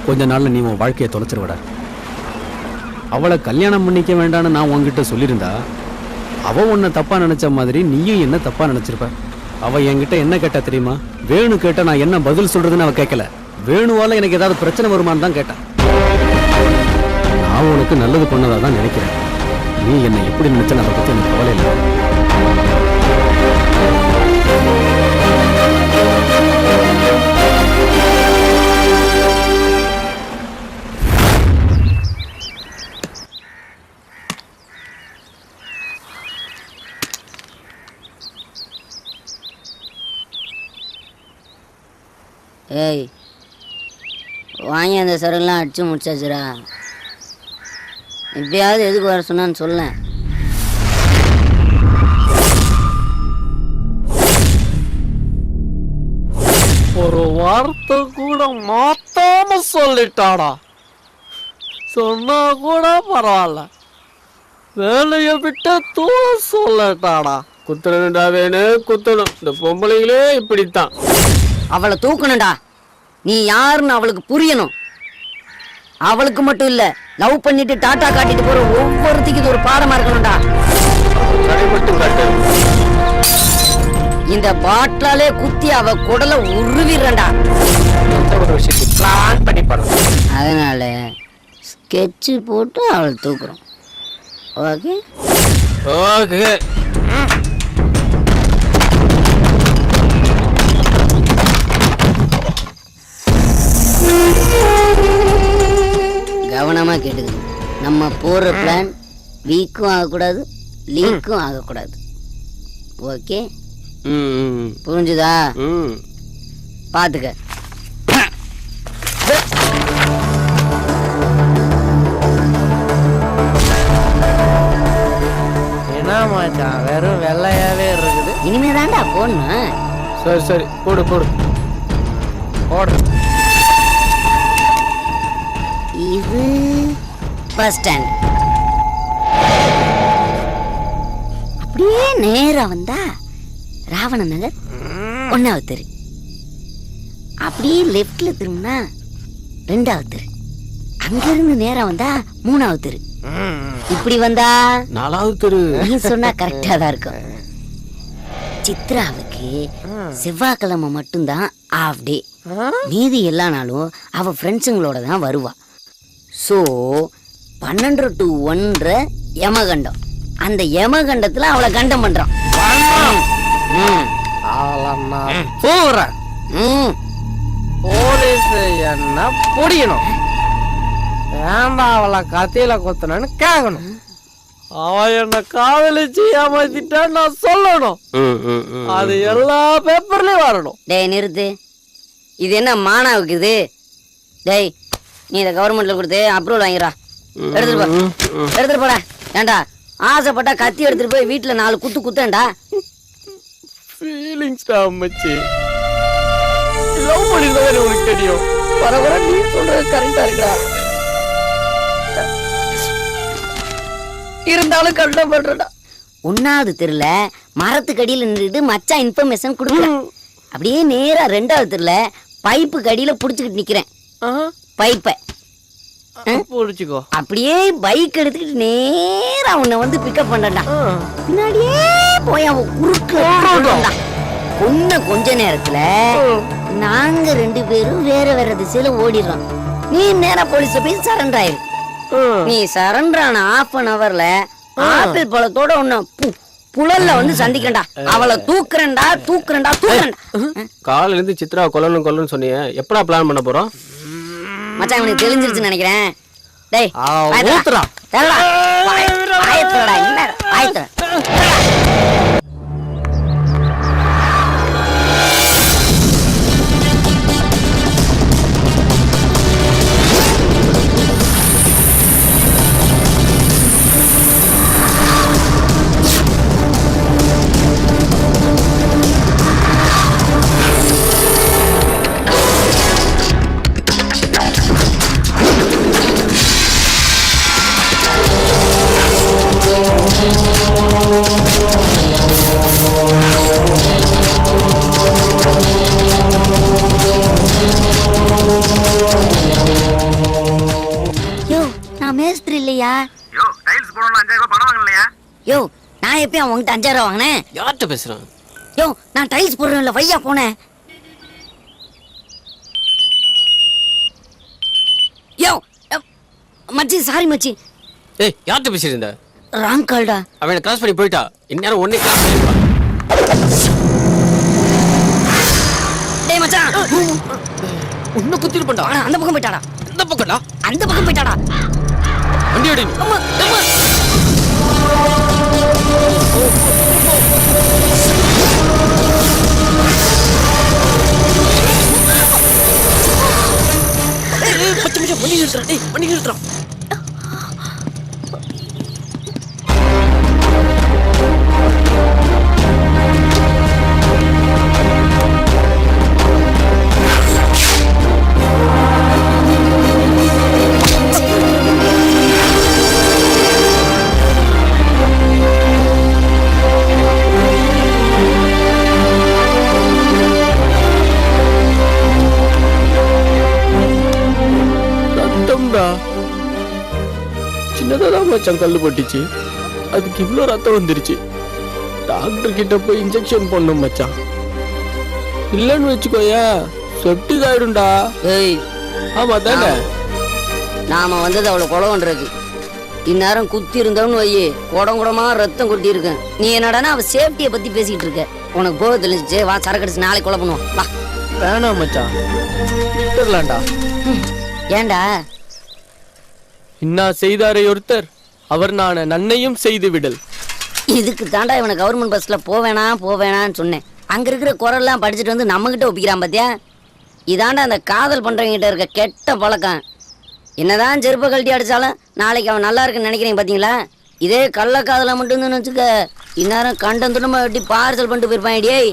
கொஞ்ச நாள்ல நீ உன் வாழ்க்கையை தொலைச்சிருவடா. அவளை கல்யாணம் பண்ணிக்க வேண்டான்னு நான் உன்கிட்ட சொல்லியிருந்தா அவ உன்னை தப்பா நினைச்ச மாதிரி நீயும் என்ன தப்பா நினைச்சிருப்ப. அவ என்கிட்ட என்ன கேட்டா தெரியுமா? வேணு கேட்ட நான் என்ன பதில் சொல்றதுன்னு அவ கேட்கல. வேணுவால எனக்கு ஏதாவது பிரச்சனை வருமானு தான் கேட்டான். நான் உனக்கு நல்லது பண்ணதா தான் நினைக்கிறேன். நீ என்னை எப்படி நினைச்சேன்னு அதை பத்தி எனக்கு கவலை இல்லை. ஏய் வாங்கி அந்த சரக்குலாம் அடிச்சு முடிச்சாச்சுடா. எப்பயாவது எதுக்கு வர சொன்னான்னு சொல்ல. ஒரு வார்த்தை கூட மாத்தாம சொல்லிட்டாடா. சொன்னா கூட பரவாயில்ல, வேலையை விட்டு தூள சொல்லட்டாடா. குத்தணும்டா வேணு, குத்தணும். இந்த பொம்பளைங்களே இப்படித்தான். அவளை தூக்கணும்டா. நீ யாருன்னு அவளுக்கு புரியணும். அவளுக்கு மட்டும் இல்ல, லவ் பண்ணிட்டு டாட்டா காட்டிட்டு போற ஒவ்வொருத்திக்கு இது ஒரு பாடமா இருக்கணும்டா. இந்த பாட்டிலாலே குத்தி அவ குடலை உருவிடுறா. அதனால ஸ்கெட்சு போட்டு அவளை தூக்குறோம். Okay okay. கவனமா கேட்டுக்கணும். நம்ம போற பிளான் வீக்கும் ஆகக்கூடாது, லீக்கும் ஆகக்கூடாது. ஓகே புரிஞ்சுதா? பாத்துக்க. என்ன மச்சான் வெறும் வெள்ளையாவே இருக்குது. இனிமே தாண்டா போடணும். சரி சரி போடு போடு போடு. இது பஸ் ஸ்டாண்ட். அப்படியே நேரா வந்தா ராவண நகர் 1வது தெரு. அப்படியே லெஃப்ட்ல திரும்பினா 2வது தெரு. அங்கிருந்து நேரா வந்தா 3வது தெரு. இப்படி வந்தா 4வது தெரு. நீ சொன்னா கரெக்டா தான் இருக்கும். சித்ராவுக்கு செவ்வாய்க்கிழமை மட்டும்தான் ஆஃப் டே. மீதி எல்லா நாளும் அவ ஃப்ரெண்ட்ஸுங்களோட தான் வருவா. ஸோ 12 to 1 யமகண்டம். அந்த யமகண்டத்துல அவளை கண்டம் பண்றான். போலீஸ் என்ன புடிக்கணும், ஏன்டா அவளை கத்தியில குத்தணும்னு கேட்கணும். அவ என்ன காதலிச்சு ஏமாத்திட்டான்னு நான் சொல்லணும். அது எல்லா பேப்பர்லயும் வரணும். டேய் நிறுத்து. இது என்ன மானாவுக்கு இது? டேய் நீ இதை கவர்மெண்ட்ல கொடுத்து அப்ரூவல் வாங்கிடா. எடுத்துட்டு போடா. ஏண்டா ஆசைப்பட்டா கத்தி எடுத்துட்டு போய் வீட்டுல 4 குத்து குத்தேன்டா. ஃபீலிங்ஸ்டா அம்மச்சி. லவ் பண்ணிருந்தவரை உனக்கு தெரியும். வர வர நீ சொல்றது கரெக்டா இருக்கா? இருந்தாலும் கஷ்டப்படுறா. 1வது தெருல மரத்துக்கடியில நின்றுட்டு மச்சான் இன்ஃபர்மேஷன் கொடுக்கல. அப்படியே நேரா 2வது தெருல பைப்பு கடியில புடிச்சுக்கிட்டு நிக்கிறேன். பைப்பை புடிச்சுக்கோ. அப்படியே பைக் எடுத்துக்கிட்டு நேரா உன்னை வந்து பிக்கப் பண்ணடா. பின்னாடியே போய் அவன் குறுக்கு கொஞ்ச நேரத்துல நாங்க 2 பேரும் வேற வேற திசையில ஓடிடுறோம். நீ நேரா போலீஸ் போய் சரண்டர் ஆயிரு. நீ சரண்டர் ஆன 1/2 hourல ஆப்பிள் பழத்தோட உன்னை புழல்ல வந்து சந்திக்கண்டா. அவளை தூக்குறேன்டா தூக்குறேன்டா தூக்குறேன்டா. காலையில இருந்து சித்ரா கொல்லணும் சொன்னீங்க. எப்படா பிளான் பண்ண போறோம்? மச்சான் இவனுக்கு தெரிஞ்சிருச்சுன்னு நினைக்கிறேன். டேய் ஊத்துறா. இல்லையா? யோ டைல்ஸ் போடணும் 5000 ரூபாய் பணம் வாங்கலையா? யோ நான் எப்பயும் உங்ககிட்ட 5000 ரூபா வாங்கினேன்? யார்கிட்ட பேசுறேன்? யோ நான் டைல்ஸ் போடுறேன்ல வையா போனேன். யோ மச்சி சாரி மச்சி. ஏய் யார்கிட்ட பேசியிருந்த? ராங் கால்டா. அவனை கிராஸ் பண்ணி போயிட்டா. இந்நேரம் ஒன்னே கிராஸ் பண்ணிருப்பா. டேய் மச்சான் உன்னை குத்திருப்பா. அந்த பக்கம் போயிட்டாடா. இந்த பக்கம்டா. அந்த பக்கம் போயிட்டாடா. வண்டி ஓடி. அம்மா அம்மா பத்து நிமிஷம் வண்டி நிறுத்துறான். டேய் வண்டி நிறுத்துறான். சின்னதான் மச்சான் கல்லு பட்டுச்சு. அதுக்கு இவ்வளோ ரத்தம் வந்துருச்சு. டாக்டர் கிட்ட போய் இன்ஜெக்ஷன் பண்ணணும் மச்சான். இல்லன்னு வச்சுக்கோயா செப்டிக் ஆயிடும்டா. ஏய் ஆமா தானே. நாம வந்தது அவளை கொலை பண்றதுக்கு. இந்நேரம் குத்தி இருந்தவனு வையே குடம் குடமா ரத்தம் கொட்டி இருக்கேன். நீ என்னடானா அவ சேஃப்டியை பத்தி பேசிக்கிட்டு இருக்க. உனக்கு போக தெரிஞ்சிச்சு. வா சரக்கு அடிச்சு நாளைக்கு கொலை பண்ணுவோம் வா. வேணாம் மச்சான் விட்டுறலாம்டா. ஏண்டா? இன்னா செய்தாரே ஒருத்தர் அவர் நான் நன்னையும் செய்து விடல். இதுக்கு தாண்டா இவனை கவர்மெண்ட் பஸ்ல போவேணான்னு சொன்னேன். அங்க இருக்கிற குரல்லாம் படிச்சுட்டு வந்து நம்ம கிட்ட ஒப்பிக்கிறான் பாத்தியா. இதாண்டா அந்த காதல் பண்றவங்கிட்ட இருக்க கெட்ட பழக்கம். என்னதான் செருப்பை கழட்டி அடிச்சாலும் நாளைக்கு அவன் நல்லா இருக்குன்னு நினைக்கிறீங்க பாத்தீங்களா. இதே கள்ள காதலை மட்டும் வச்சுக்க இந்நேரம் கண்டம் துண்டமா வெட்டி பார்சல் பண்ணிட்டு போயிருப்பான். ஐடியை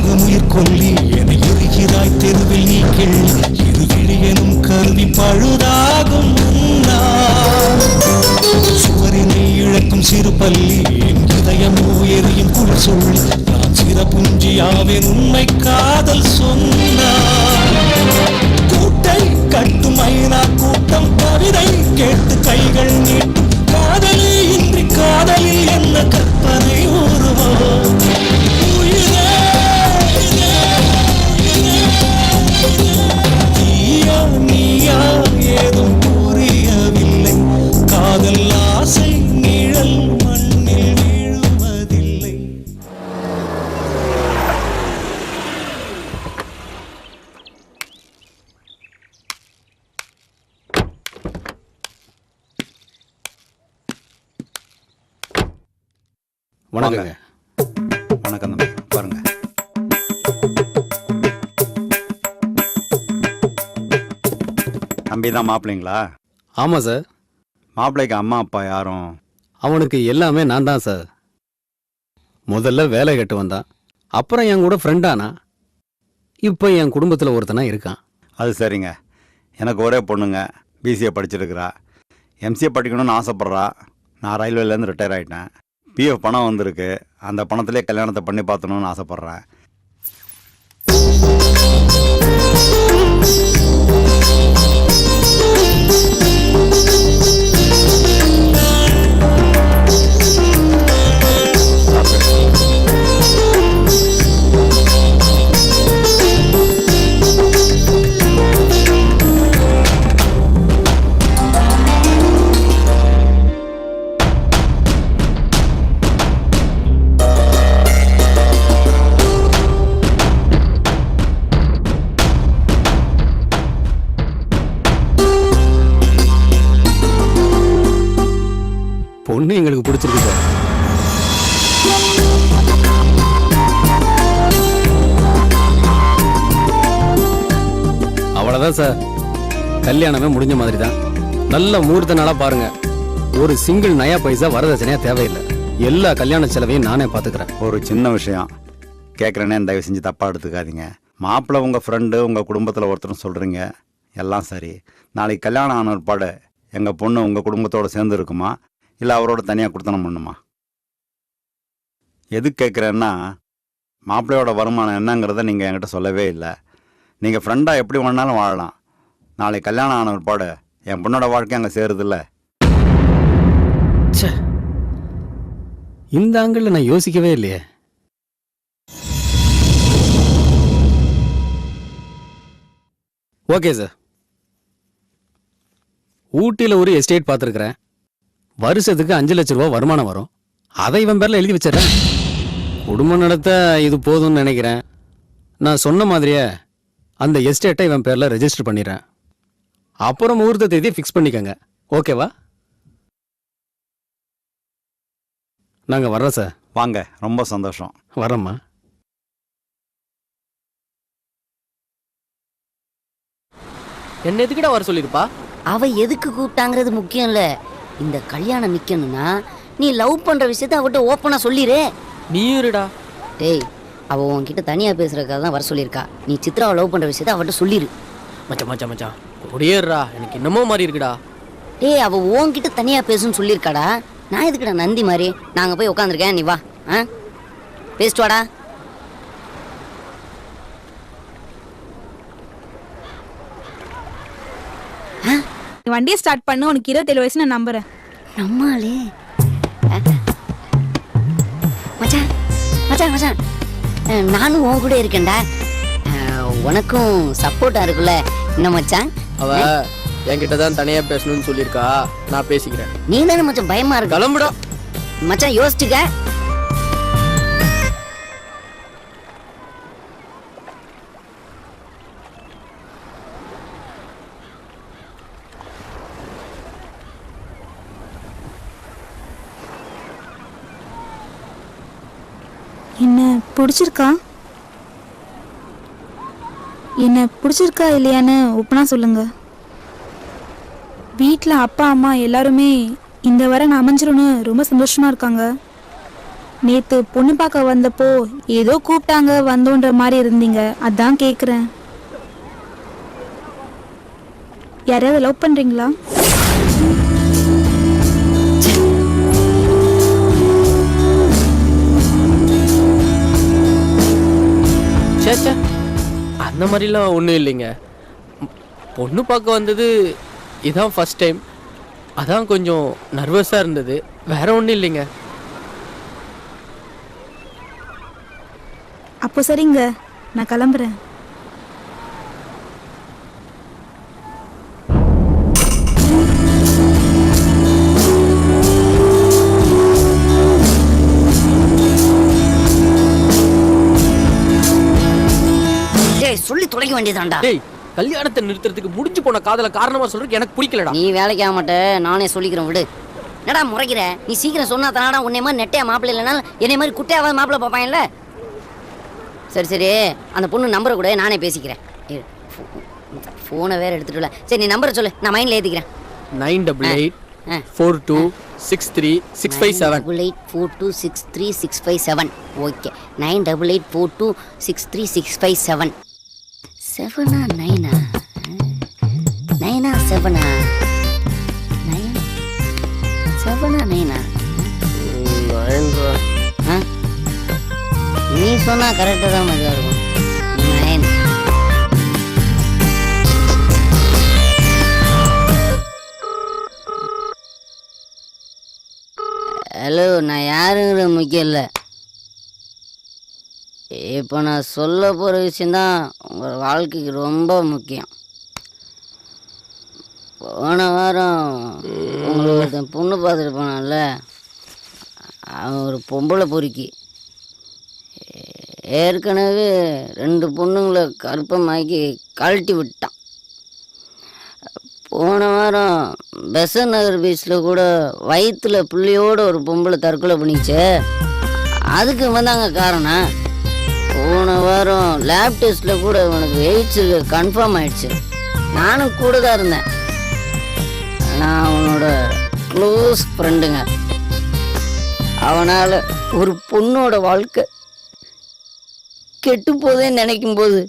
முகமுயிர் கொல்லி என எரிகிறாய் தெருவில் நீ கிள்ளி இருவிழி எனும் கருவி பழுதாகும் சுவரினை இழக்கும் சிறு பள்ளி என் இதயமோ எரியும் குள் சொல்லி நான் சிறப்புஞ்சியாவின் உண்மை காதல் சொன்னார் கூட்டை கட்டும் ஐநா கூட்டம் கவிதை கேட்டு கைகள் நீட்டும் காதலே இன்றி காதலில் என்ன கற்பனை உருவம் நீயா ஏதும் புரியவில்லை காதல் ஆசை நிழல் மண்ணில் வீழுவதில்லை. வணக்கங்க. வணக்கம் தம்பி, பாருங்க. தம்பி தான் மாப்பிள்ளைங்களா? ஆமாம் சார். மாப்பிள்ளைக்கு அம்மா அப்பா யாரும்? அவனுக்கு எல்லாமே நான் தான் சார். முதல்ல வேலை கட்டு வந்தான், அப்புறம் என் கூட ஃப்ரெண்டானா, இப்போ என் குடும்பத்தில் ஒருத்தனா இருக்கான். அது சரிங்க. எனக்கு ஒரே பொண்ணுங்க, பிசிஏ படிச்சிருக்கிறா. எம்சிஏ படிக்கணும்னு ஆசைப்பட்றா. நான் ரயில்வேலேருந்து ரிட்டையர் ஆகிட்டேன். பிஎஃப் பணம் வந்திருக்கு, அந்த பணத்திலே கல்யாணத்தை பண்ணி பார்த்தணும்னு ஆசைப்பட்றேன். பொண்ணு எங்களுக்கு பிடிச்சிருக்கு சார். அவ்வளோதான் சார், கல்யாணமே முடிஞ்ச மாதிரி தான். நல்ல முகூர்த்த நாளாக பாருங்க. ஒரு சிங்கிள் நயா பைசா வரதட்சணையா தேவையில்லை. எல்லா கல்யாண செலவையும் நானே பார்த்துக்கிறேன். ஒரு சின்ன விஷயம் கேட்குறேனே, தயவு செஞ்சு தப்பாக எடுத்துக்காதீங்க. மாப்பிள்ளை உங்கள் ஃப்ரெண்டு, உங்கள் குடும்பத்தில் ஒருத்தரும் சொல்கிறீங்க, எல்லாம் சரி. நாளைக்கு கல்யாணம் ஆன ஒருபாடு எங்கள் பொண்ணு உங்கள் குடும்பத்தோடு சேர்ந்து இருக்குமா, இல்லை அவரோட தனியாக கொடுத்தனம் பண்ணுமா? எது கேட்குறேன்னா, மாப்பிள்ளையோட வருமானம் என்னங்கிறத நீங்கள் என்கிட்ட சொல்லவே இல்லை. நீங்கள் ஃப்ரெண்டாக எப்படி வேணாலும் வாழலாம். நாளைக்கு கல்யாணம் ஆன ஒருபாடு என் பொண்ணோட வாழ்க்கை அங்கே சேருதில்ல. இந்த ஆங்கிள் நான் யோசிக்கவே இல்லையே. ஓகே சார், ஊட்டியில் ஒரு எஸ்டேட் பார்த்துருக்குறேன். வருஷத்துக்கு 5 லட்ச ரூபா வருமானம் வரும். அதை இவன் பேரில் எழுதி வச்சிடறேன். குடும்பம் நடத்த இது போதும்னு நினைக்கிறேன். நான் சொன்ன மாதிரியே அந்த எஸ்டேட்டை இவன் பேரில் ரெஜிஸ்டர் பண்ணிடுறேன். அப்புறம் முகூர்த்த தேதியை ஃபிக்ஸ் பண்ணிக்கங்க. ஓகேவா? நாங்கள் வர்றோம் சார். வாங்க, ரொம்ப சந்தோஷம். வரோம்மா. என்ன எதுக்கிட்ட வர சொல்லிருப்பா? அவ எதுக்கு கூப்பிட்டாங்கிறது முக்கியம் இல்ல. இந்த கல்யாணம் நிக்கணும்னா நீ லவ் பண்ற விஷயத்த அவட்ட ஓப்பனா சொல்லிரு. நீ இருடா. டேய், அவ உன்கிட்ட தனியா பேசுறதுக்காக தான் வர சொல்லியிருக்கா. நீ சித்ராவை லவ் பண்ற விஷயத்த அவட்ட சொல்லிரு. மச்சான் மச்சான் மச்சான் ஒடியேறா, எனக்கு என்னமோ மாதிரி இருக்குடா. டேய், அவ உன்கிட்ட தனியா பேசுன்னு சொல்லியிருக்காடா. நான் எதுக்குடா நந்தி மாதிரி? நாங்க போய் உட்காந்துருக்கேன், நீ வா. பேசிட்டு வாடா. வண்டியை ஸ்டார்ட் பண்ணு. உனக்கு 27 வயசு நான் நம்புறேன். நம்மாலே மச்சான் மச்சான் மச்சான், நானும் உன் கூட இருக்கேன்டா. உனக்கும் சப்போர்ட்டா இருக்குல்ல என்ன மச்சான்? அவ என்கிட்ட தான் தனியா பேசணும்னு சொல்லியிருக்கா. நான் பேசிக்கிறேன். நீ தானே மச்சான் பயமா இருக்கு? கிளம்புடா மச்சான், யோசிச்சுக்க. என்ன பிடிச்சிருக்கா? என்ன பிடிச்சிருக்கா இல்லையான்னு ஒப்பனா சொல்லுங்க. வீட்டில் அப்பா அம்மா எல்லாருமே இந்த வர நான் அமைஞ்சிரும்னு ரொம்ப சந்தோஷமா இருக்காங்க. நேத்து பொண்ணு பார்க்க வந்தப்போ ஏதோ கூப்பிட்டாங்க வந்தோன்ற மாதிரி இருந்தீங்க, அதான் கேக்குறேன். யாரையாவது லவ் பண்றீங்களா? சேச்சா, அந்த மாதிரிலாம் ஒன்றும் இல்லைங்க. பொண்ணு பார்க்க வந்தது இதான் ஃபர்ஸ்ட் டைம், அதான் கொஞ்சம் நர்வஸாக இருந்தது, வேற ஒன்றும் இல்லைங்க. அப்போ சரிங்க, நான் கிளம்புறேன். சொல்லி தொலைக்க வேண்டியதாண்டா. டேய், கல்யாணத்தை நிறுத்துறதுக்கு முடிஞ்சு போன காதல காரணமா சொல்றதுக்கு எனக்கு பிடிக்கலடா. நீ வேலைக்கு ஆக மாட்ட, நானே சொல்லிக்கிறேன் விடு. என்னடா முறைக்கிற? நீ சீக்கிரம் சொன்னா தானடா உன்னை மாதிரி நெட்டையா மாப்பிள்ளை இல்லைனாலும் என்னை மாதிரி குட்டையாவது மாப்பிள்ளை பார்ப்பாங்கல்ல. சரி சரி, அந்த பொண்ணு நம்பரை கூட நானே பேசிக்கிறேன். ஃபோனை வேற எடுத்துட்டு. சரி நீ நம்பரை சொல்லு, நான் மைண்ட்ல ஏத்திக்கிறேன். 9884263657. 9842636657. ஓகே, 9884263657. 7 9 9 7 9 7 9. நீ சொன்னா கரெக்டாக தான் மதியம் இருக்கும். 9. ஹலோ, நான் யாருங்கிற முக்கியம் இல்லை. இப்போ நான் சொல்ல போகிற விஷயந்தான் உங்கள் வாழ்க்கைக்கு ரொம்ப முக்கியம். போன வாரம் உங்களுக்கு பொண்ணு பார்த்துட்டு போனான்ல, அவன் ஒரு பொம்பளை பொறுக்கி. ஏற்கனவே 2 பொண்ணுங்களை கற்பமாக்கி கழட்டி விட்டான். போன வாரம் பெசன் நகர் பீச்சில் கூட வயிற்றுல புள்ளியோட ஒரு பொம்பளை தற்கொலை பண்ணிச்சு. அதுக்கு வந்தாங்க காரணம். போன வாரம் லேப் டெஸ்ட்டில் கூட உனக்கு எய்ட்ஸ் கன்ஃபார்ம் ஆயிடுச்சு. நானும் கூட தான் இருந்தேன். நான் அவனோட க்ளோஸ் ஃப்ரெண்டுங்க. அவனால் ஒரு பொண்ணோட வாழ்க்கை கெட்டு போதேன்னு நினைக்கும் போது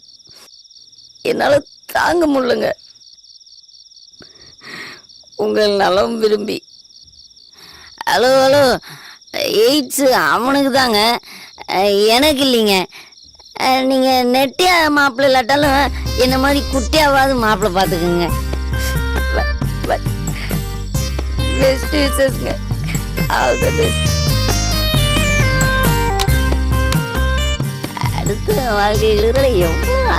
என்னால் தாங்க முடியலங்க. உங்கள் நலம் விரும்பி. ஹலோ ஹலோ, எய்ட்ஸு அவனுக்கு தாங்க, எனக்கு இல்லைங்க. நீங்கள் நெட்டியா மாப்பிள்ளை இல்லாட்டாலும் என்ன மாதிரி குட்டியாவது மாப்பிள்ளை பார்த்துக்குங்க. பெஸ்ட் விஷஸ்ங்க. All the best. அடுத்த வாழ்க்கையில் எவ்வளோ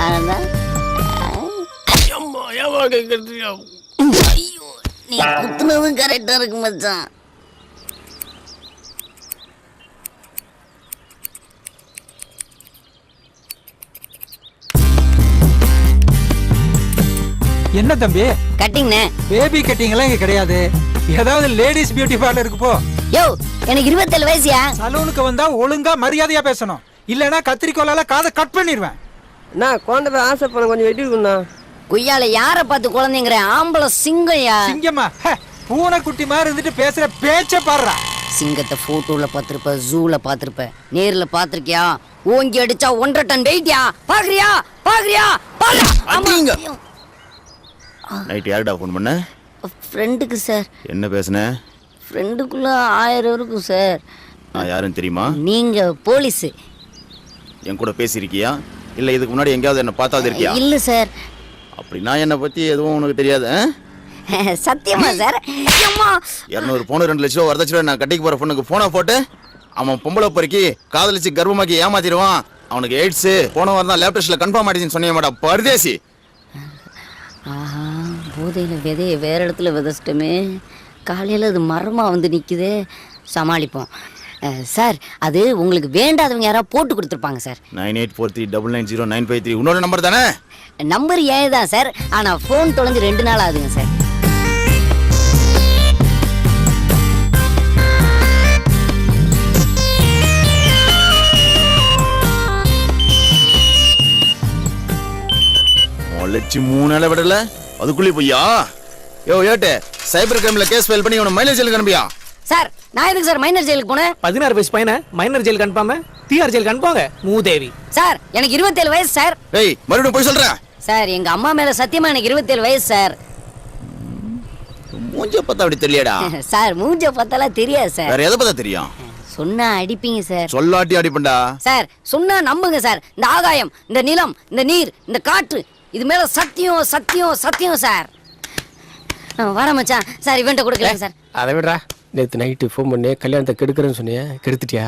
ஆனந்தா. ஐயோ, நீ குத்துனதும் கரெக்டாக இருக்கு மச்சான். என்ன தம்பி கட்டிங்ண்ணே? பேபி கட்டிங் எல்லாம் இங்க கிடையாது. ஏதாவது லேடிஸ் பியூட்டி பார்லருக்கு போ. யோ, எனக்கு 27 வயசுயா. சலூனுக்கு வந்தா ஒழுங்கா மரியாதையா பேசணும், இல்லனா கத்திரிக்கோலால காதை கட் பண்ணிடுவேன். நான் குழந்தை போய் ஆசைப்பட கொஞ்சம் வெட்டி இருக்குண்ணா. குய்யால யார பார்த்து குழந்தைங்கிற? ஆம்பளை சிங்கம்யா. சிங்கம்மா? பூனை குட்டி மாதிரி இருந்துட்டு பேசுற பேச்ச பாடுறா. சிங்கத்தை போட்டோல பார்த்திருப்ப, ஜூல பார்த்திருப்ப, நேர்ல பார்த்திருக்கியா? ஓங்கி அடிச்சா 1.5 டன் வெயிட்யா. பாக்குறியா பாக்குறியா? நைட் யாருடா ஃபோன் பண்ண? ஃப்ரெண்டுக்கு சார். என்ன பேசுன? ஃப்ரெண்டுக்குள்ள 1000 இருக்கும் சார். நான் யாருன்னு தெரியுமா? நீங்க போலீஸ். என் கூட பேசியிருக்கியா இல்லை இதுக்கு முன்னாடி எங்கேயாவது என்ன பார்த்தாது இருக்கியா? இல்ல சார். அப்படின்னா என்னை பற்றி எதுவும் உனக்கு தெரியாது? சத்தியமா சார். 200 பவுன் 2 லட்ச ரூபா வரதட்சணை நான் கட்டிக்கு போகிற பொண்ணுக்கு ஃபோனை போட்டு அவன் பொம்பளை பொறுக்கி காதலிச்சு கர்ப்பமாக்கி ஏமாத்திடுவான். அவனுக்கு எய்ட்ஸு போன வாரம் தான் லேப் டெஸ்ட்டில் கன்ஃபார்ம் ஆகிடுச்சின்னு சொன்னிய மாட்டா பரதேசி. ஆஹா, போதையில் விதையை வேற இடத்துல விதைச்சிட்டோமே. காலையில் அது மரமாக வந்து நிற்குது. சமாளிப்போம் சார். அது உங்களுக்கு வேண்டாதவங்க யாராவது போட்டு கொடுத்துருப்பாங்க சார். 9843990953 உன்னோட நம்பர் தானே? நம்பர் ஏன் தான் சார், ஆனால் ஃபோன் தொலைஞ்சு 2 நாள் ஆகுதுங்க சார். முளைச்சி 3 நாளை விடல அதுக்குள்ளே போய்யா? யோ ஏட்டு, சைபர் கிரைமில் கேஸ் ஃபைல் பண்ணி உன மைலேஜ் அனுப்பியா? சார் நான் எதுக்கு சார் மைனர் ஜெயிலுக்கு போனேன்? 16 வயசு பையனை மைனர் ஜெயிலுக்கு அனுப்பாம டிஆர் ஜெயிலுக்கு அனுப்பாங்க மூதேவி. சார் எனக்கு 27 வயசு சார். ஏய் மறுபடியும் போய் சொல்ற. சார் எங்க அம்மா மேல சத்தியமா எனக்கு 27 வயசு சார். மூஞ்ச பார்த்தா அப்படி தெரியலடா. சார் மூஞ்ச பார்த்தாலாம் தெரியாது சார். வேற எதை பார்த்தா தெரியும்? சொன்னா அடிப்பீங்க சார். சொல்லாட்டி அடிப்பண்டா. சார் சொன்னா நம்புங்க சார். இந்த ஆகாயம், இந்த நிலம், இந்த நீர், இந்த காற்று இது மேல சத்தியம் சத்தியம் சத்தியம் சார். வர மச்சான். சார் இவன்ட்ட கொடுக்கல சார். அதை விடுறா. நேத்து நைட்டு ஃபோன் பண்ணி கல்யாணத்தை கெடுக்கிறேன்னு சொன்னியே, கெடுத்துட்டியா?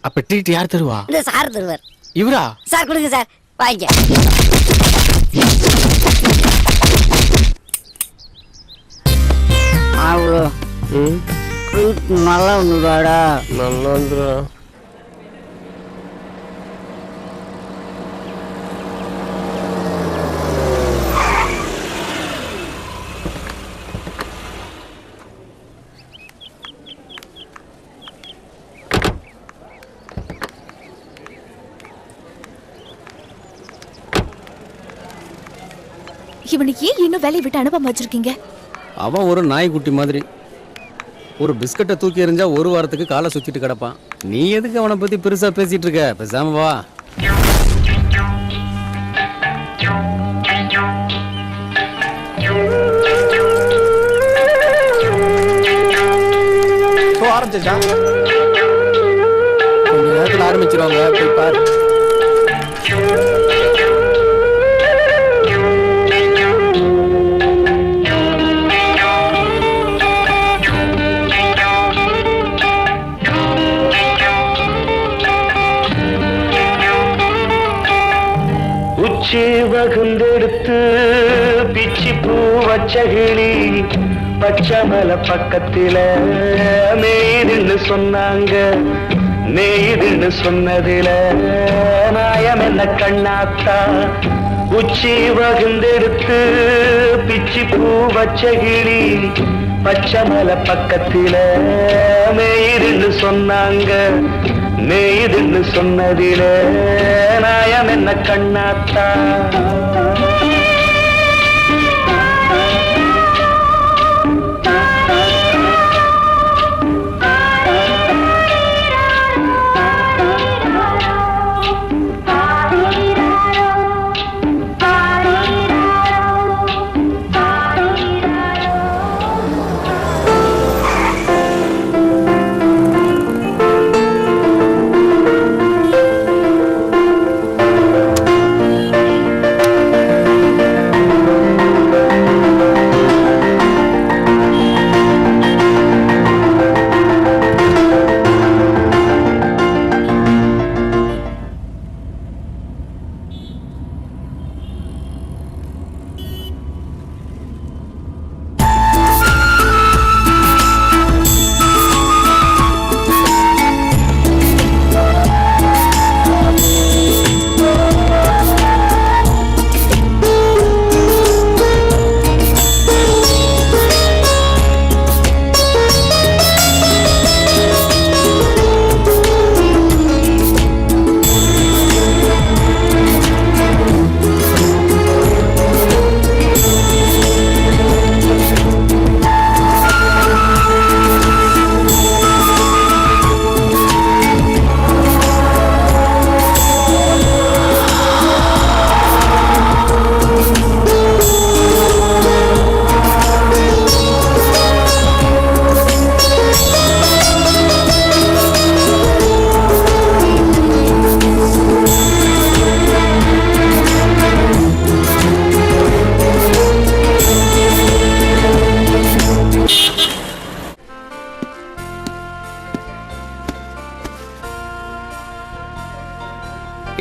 அப்ப ட்ரீட் யார் தருவா? இந்த சார் தருவார். இவரா? சார் கொடுங்க சார். வாங்க. அவ்வளோ நல்லா வந்துடாடா. நல்லா வந்துடா. இவனுக்கு ஏன் இன்னும் வேலையை விட்டு அனுப்பாம வச்சிருக்கீங்க? அவன் ஒரு நாய்க்குட்டி மாதிரி. ஒரு பிஸ்கட்டை தூக்கி எறிஞ்சா ஒரு வாரத்துக்கு காலை சுத்திட்டு கிடப்பான். நீ எதுக்கு அவனை பத்தி பெருசா பேசிட்டு இருக்க? பேசாம வா. ஆரம்பிச்சா கொஞ்ச நேரத்தில் ஆரம்பிச்சிருவாங்க. போய் பாரு. உச்சி வகுந்தெடுத்து பிச்சி பூ வச்ச கிளி பச்சமல பக்கத்தில மேய்துன்னு சொன்னாங்க. மேய்துன்னு சொன்னதில நாயம் என்ன கண்ணாத்தா. உச்சி வகுந்தெடுத்து பிச்சி பூ வச்ச கிளி பச்சமல பக்கத்தில மேய்துன்னு சொன்னாங்க. மேய்துன்னு சொன்னதில நாயம் என்ன கண்ணாத்தா.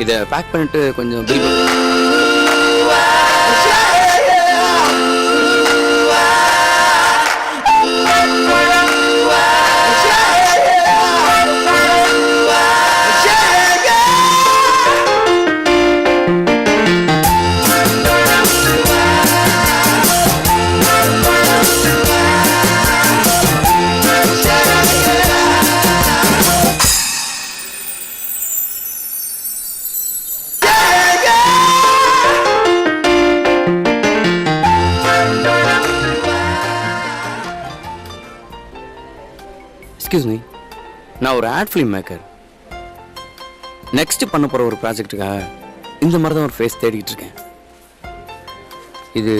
இதை பேக் பண்ணிட்டு கொஞ்சம் பில் எக்ஸ்கியூஸ் மீ, நான் ஒரு ஆட் ஃபிலிம் மேக்கர். நெக்ஸ்ட் பண்ண போகிற ஒரு ப்ராஜெக்ட்டுக்காக இந்த மாதிரி தான் ஒரு ஃபேஸ் தேடிக்கிட்டு இருக்கேன். இது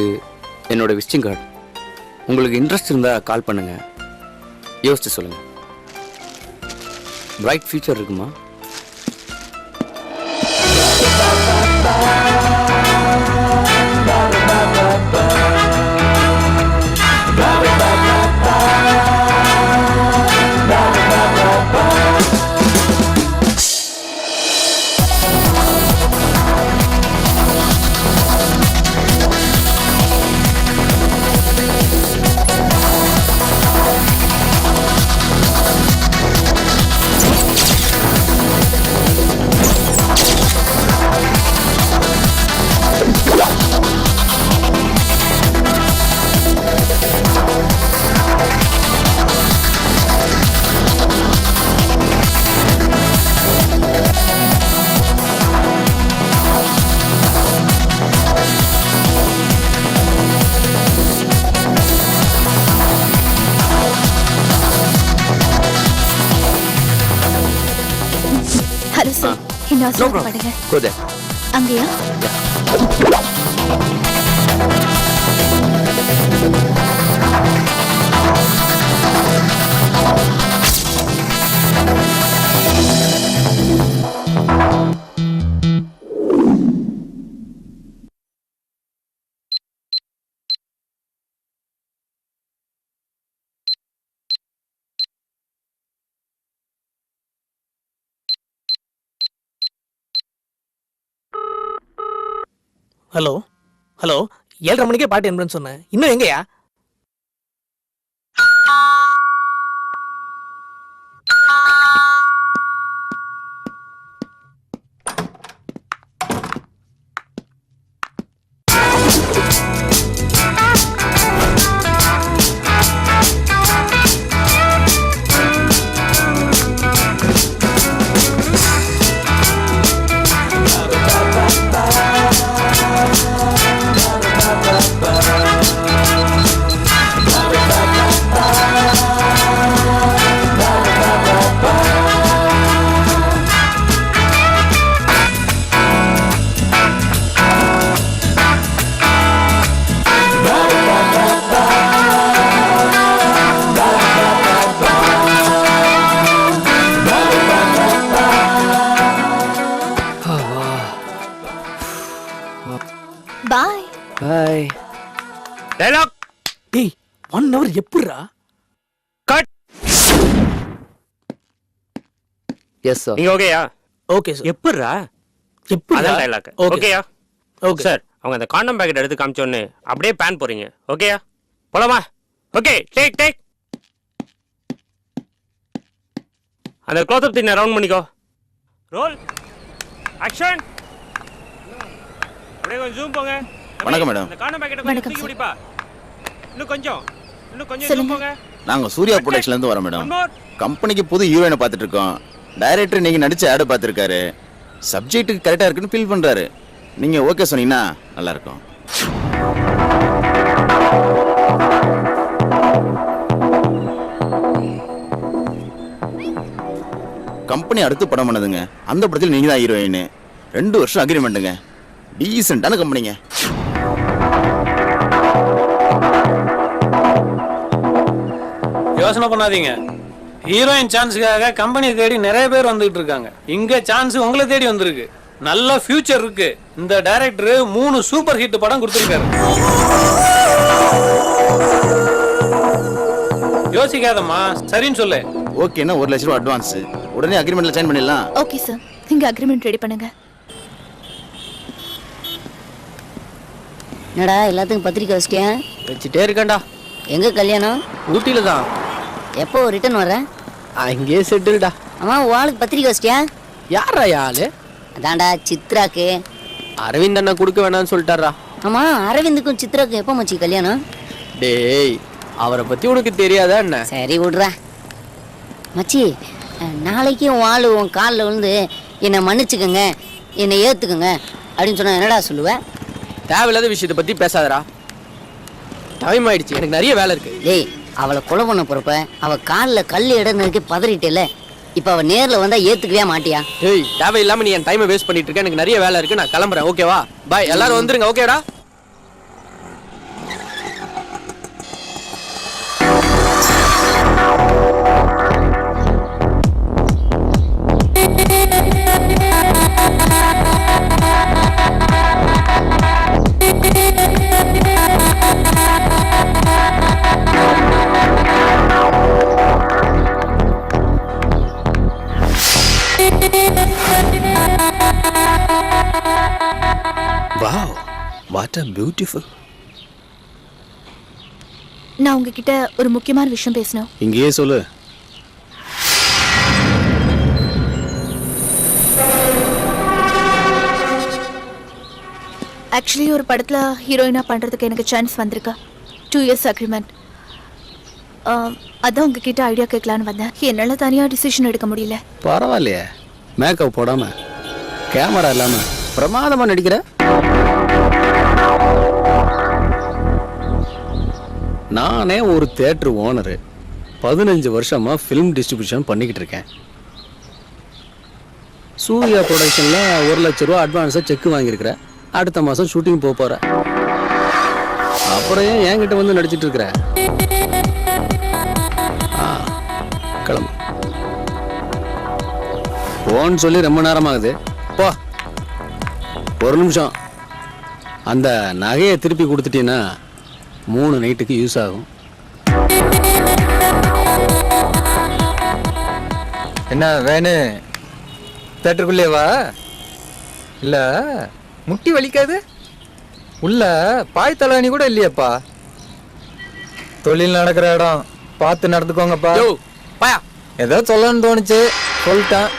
என்னோட விசிட்டிங் கார்டு. உங்களுக்கு இன்ட்ரெஸ்ட் இருந்தால் கால் பண்ணுங்கள், யோசிச்சு சொல்லுங்கள். பிரைட் ஃபியூச்சர் இருக்குமா? ஹலோ சார், இந்த ஆசிரியர் பாடுங்க. Go there. அங்கயா? ஹலோ ஹலோ 7:30 மணிக்கே பாட்டு என்பேன்னு சொன்னேன், இன்னும் எங்கயா? பாய். பாய். டயலாக். டேய் 1 hour எப்படிடா? கட். Yes sir. நீங்க ஓகேயா? Okay sir. எப்படிடா? அதான் டயலாக். ஓகேயா? Okay sir. அவங்க அந்த காண்டம் பேக்கெட் எடுத்து காமிச்சோன்னு அப்படியே பேன் போறீங்க. ஓகேயா? போலாமா? Okay, take take. அந்த க்ளோஸ் அப் தின்ன ரவுண்ட் பண்ணிக்கோ. ரோல். ஆக்ஷன். அப்படியே கொஞ்சம் ஜூம் போங்க. வணக்கம் மேடம். அந்த காண்டம் பேக்கெட் கொஞ்சம் தூக்கி பிடிப்பா. இன்னும் கொஞ்சம் ஜூம் போங்க. நாங்க சூர்யா ப்ரொடக்ஷன்ல இருந்து வரோம் மேடம். கம்பெனிக்கு புது ஹீரோயினை பார்த்துட்டு இருக்கோம். டைரக்டர் நீங்க நடிச்ச ஆட் பார்த்துருக்காரு. சப்ஜெக்ட்டுக்கு கரெக்டா இருக்குன்னு ஃபீல் பண்றாரு. நீங்க ஓகே சொன்னீங்கன்னா நல்லா இருக்கும். கம்பெனி அடுத்து படம் பண்ணதுங்க. அந்த படத்தில் நீங்க தான் ஹீரோயின். 2 வருஷம் அக்ரிமெண்ட்டுங்க. டீசென்டான கம்பெனிங்க. யோசனை பண்ணாதீங்க. ஹீரோயின் சான்ஸுக்காக கம்பெனி தேடி நிறைய பேர் வந்துகிட்டு இருக்காங்க. இங்க சான்ஸ் உங்களை தேடி வந்திருக்கு. நல்ல ஃபியூச்சர் இருக்கு. இந்த டைரக்டர் 3 சூப்பர் ஹிட் படம் கொடுத்திருக்காரு. யோசிக்காதம்மா, சரின்னு சொல்லு. ஓகேன்னா 1 லட்சம் ரூபாய் அட்வான்ஸ். உடனே அக்ரிமெண்ட்ல சைன் பண்ணிடலாம். ஓகே சார், நீங்க அக்ரிமெண்ட் ரெடி பண்ணுங்க. என்னடா எல்லாத்துக்கும் பத்திரிக்கை வச்சிட்டேன்? வச்சுட்டே இருக்கேன்டா. எங்க கல்யாணம்? ஊட்டியில தான். எப்போ ரிட்டர்ன் வர? அங்கேயே செட்டில்டா. அம்மா வாளுக்கு பத்திரிக்கை வச்சிட்டியா? யாரா ஆளு? அதான்டா சித்ராக்கு. அரவிந்த் அண்ணா கொடுக்க வேணாம்னு சொல்லிட்டாரா. ஆமா, அரவிந்துக்கும் சித்ராக்கும் எப்போ மச்சி கல்யாணம்? டேய், அவரை பத்தி உனக்கு தெரியாதா என்ன? சரி விடுறா மச்சி. நாளைக்கு உன் ஆளு உன் காலில் விழுந்து என்னை மன்னிச்சுக்கோங்க, என்னை ஏற்றுக்குங்க அப்படின்னு சொன்னா என்னடா சொல்லுவேன்? தேவையில்லாத விஷயத்தை பத்தி பேசாதடா. டைம் ஆயிடுச்சு, எனக்கு நிறைய வேலை இருக்கு. டேய் அவளை கொலை பண்ண போறப்ப அவ காலில் கல் இடனதுக்கு பதறிட்டேல. இப்ப அவ நேர்ல வந்தா ஏத்துக்கவே மாட்டியா? ஏய், தேவையில்லாம நீ என் டைமை வேஸ்ட் பண்ணிட்டு இருக்க. எனக்கு நிறைய வேலை இருக்கு, நான் கிளம்புறேன். ஓகேவா? பாய். எல்லாரும் வந்துருங்க. ஓகேடா? Wow, what a beautiful. நான் உங்ககிட்ட ஒரு முக்கியமான விஷயம் பேசணும். இங்கேயே சொல்லு. ஆக்சுவலி ஒரு படத்துல ஹீரோயினா பண்றதுக்கு எனக்கு சான்ஸ் வந்திருக்கு. 2 years அக்ரிமெண்ட். அதான் உங்ககிட்ட ஐடியா கேட்கலான்னு வந்தேன். என்னால தனியா டிசிஷன் எடுக்க முடியல. பரவாயில்லையே, மேக்கப் போடாம கேமரா இல்லாம பிரமாதமா நடிக்கிற. நானே ஒரு தியேட்டர் ஓனரு, 15 வருஷமா ஃபிலிம் டிஸ்ட்ரிபியூஷன் பண்ணிக்கிட்டு இருக்கேன். சூர்யா ப்ரொடக்ஷன்ல 1 லட்ச ரூபா அட்வான்ஸா செக் வாங்கியிருக்கிறேன். அடுத்த மாசம் ஷூட்டிங் போக போறேன். அப்புறம் ஏன் என்கிட்ட வந்து நடிச்சிட்டு இருக்கிற? கிளம்பு. போன்னு சொல்லி ரொம்ப நேரம் ஆகுது. போ. ஒரு நிமிஷம். அந்த நகையை திருப்பி கொடுத்துட்டீங்கன்னா 3 நைட்டுக்கு யூஸ் ஆகும். என்ன வேணு? தேட்டருக்குள்ளேவா? இல்ல முட்டி வலிக்காது? உள்ள பாய் தலைவணி கூட இல்லையாப்பா. தொழில் நடக்கிற இடம் பார்த்து நடந்துக்கோங்கப்பா. ஏதோ சொல்லணும்னு தோணுச்சு, சொல்லிட்டேன்.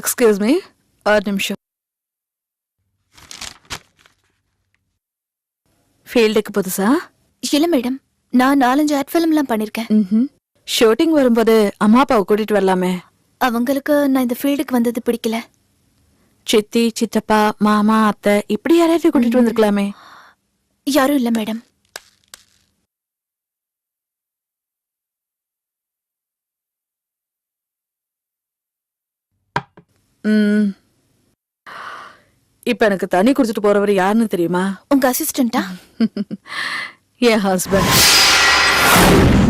எக்ஸ்கியூஸ் மீ, ஒரு நிமிஷம். ஃபீல்டுக்கு புதுசா? இல்ல மேடம், நான் 4-5 ஆட் ஃபிலிம்லாம் பண்ணிருக்கேன். ஷூட்டிங் வரும்போது அம்மா அப்பாவை கூட்டிட்டு வரலாமே. அவங்களுக்கு நான் இந்த ஃபீல்டுக்கு வந்தது பிடிக்கல. சித்தி, சித்தப்பா, மாமா, அத்தை இப்படி யாரையாவது கூட்டிட்டு வந்திருக்கலாமே. யாரும் இல்ல மேடம். இப்ப எனக்கு தண்ணி குடிச்சிட்டு போறவர் யாருன்னு தெரியுமா? உங்க அசிஸ்டண்டா? என் ஹஸ்பண்ட்.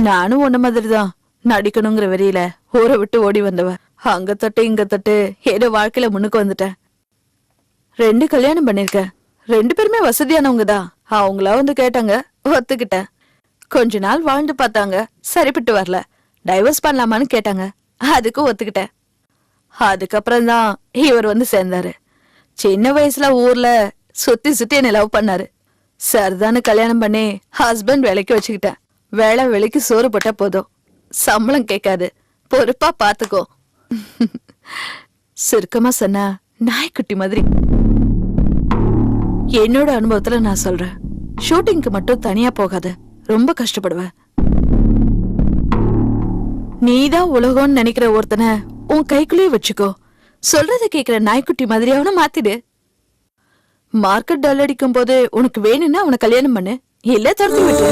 நானும் ஒன்ன மாதிரிதான் நடிக்கணுங்கிற வெறியில ஊரை விட்டு ஓடி வந்தவ. அங்க தொட்டு இங்க தொட்டு ஏதோ வாழ்க்கையில முன்னுக்கு வந்துட்டேன். 2 கல்யாணம் பண்ணிருக்கேன். 2 பேருமே வசதியானவங்க தான். அவங்களா வந்து கேட்டாங்க, ஒத்துக்கிட்டேன். கொஞ்ச நாள் வாழ்ந்து பார்த்தாங்க, சரிப்பட்டு வரல. டைவர்ஸ் பண்ணலாமான்னு கேட்டாங்க, அதுக்கும் ஒத்துக்கிட்டேன். அதுக்கப்புறம் தான் இவர் வந்து சேர்ந்தாரு. சின்ன வயசுல ஊர்ல சுத்தி சுத்தி என்ன லவ் பண்ணாரு. சரிதானு கல்யாணம் பண்ணி ஹஸ்பண்ட் வேலைக்கு வச்சுக்கிட்டேன். வேலை வேலைக்கு சோறு போட்டா போதும், சம்பளம் கேட்காது, பொறுப்பா பாத்துக்கோ. சுருக்கமா சொன்னா நாய்க்குட்டி மாதிரி. என்னோட அனுபவத்துல நான் சொல்றேன், ஷூட்டிங்க்கு மட்டும் தனியா போகாத, ரொம்ப கஷ்டப்படுவேன். நீதான் உலகம்னு நினைக்கிற ஒருத்தனை உன் கைக்குள்ளேயே வச்சுக்கோ. சொல்றத கேக்குற நாய்க்குட்டி மாதிரி அவனை மாத்திடு. மார்க்கெட் டல் அடிக்கும் போது உனக்கு வேணும்னா அவனை கல்யாணம் பண்ணு, இல்ல துரத்தி விட்டு.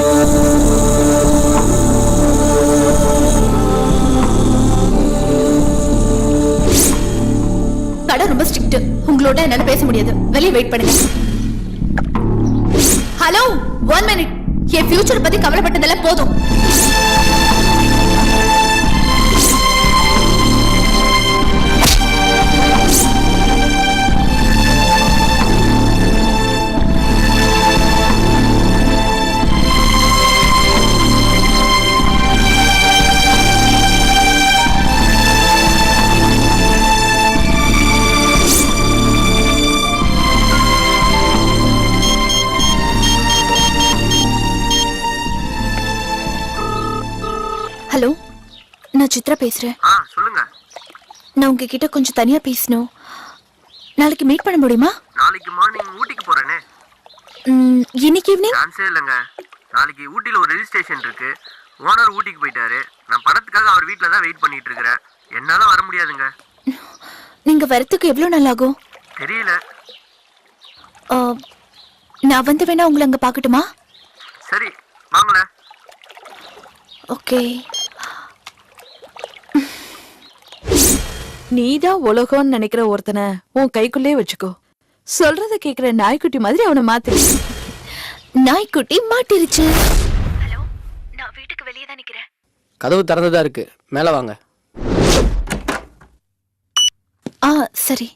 கடை ரொம்ப ஸ்ட்ரிக்ட், உங்களோட என்னால பேச முடியாது. வெளியே வெயிட் பண்ணுங்க. Hello, 1 minute. என் ஃபியூச்சர் பத்தி கவலைப்பட்டதெல்லாம் போதும். ஹலோ, நான் சித்ரா பேசுறேன். சொல்லுங்க. நான் உங்ககிட்ட கொஞ்சம் தனியா பேசணும். நாளைக்கு மீட் பண்ண முடியுமா? நாளைக்கு மார்னிங் ஊட்டிக்கு போறேனே. இன்னைக்கு ஈவினிங்? சான்ஸே இல்லைங்க. நாளைக்கு ஊட்டியில் ஒரு ரெஜிஸ்ட்ரேஷன் இருக்கு. ஓனர் ஊட்டிக்கு போயிட்டாரு. நான் பணத்துக்காக அவர் வீட்டில் தான் வெயிட் பண்ணிட்டு இருக்கிறேன். என்னால வர முடியாதுங்க. நீங்க வரத்துக்கு எவ்வளவு நாள் ஆகும்? தெரியல. நான் வந்து வேணா உங்களை அங்க பாக்கட்டுமா? சரி, வாங்களேன். ஓகே. நீதான் உலகம்னு நினைக்கிற ஒருத்தனை உன் கைக்குள்ளே வச்சுக்கோ. சொல்றத கேக்குற நாய்க்குட்டி மாதிரி அவனை மாத்து. நாய்க்குட்டி மாட்டிருச்சு. ஹலோ, நான் வீட்டுக்கு வெளியே தான் நிக்கிறேன். கதவு திறந்துதான் இருக்கு, மேல வாங்க. சரி.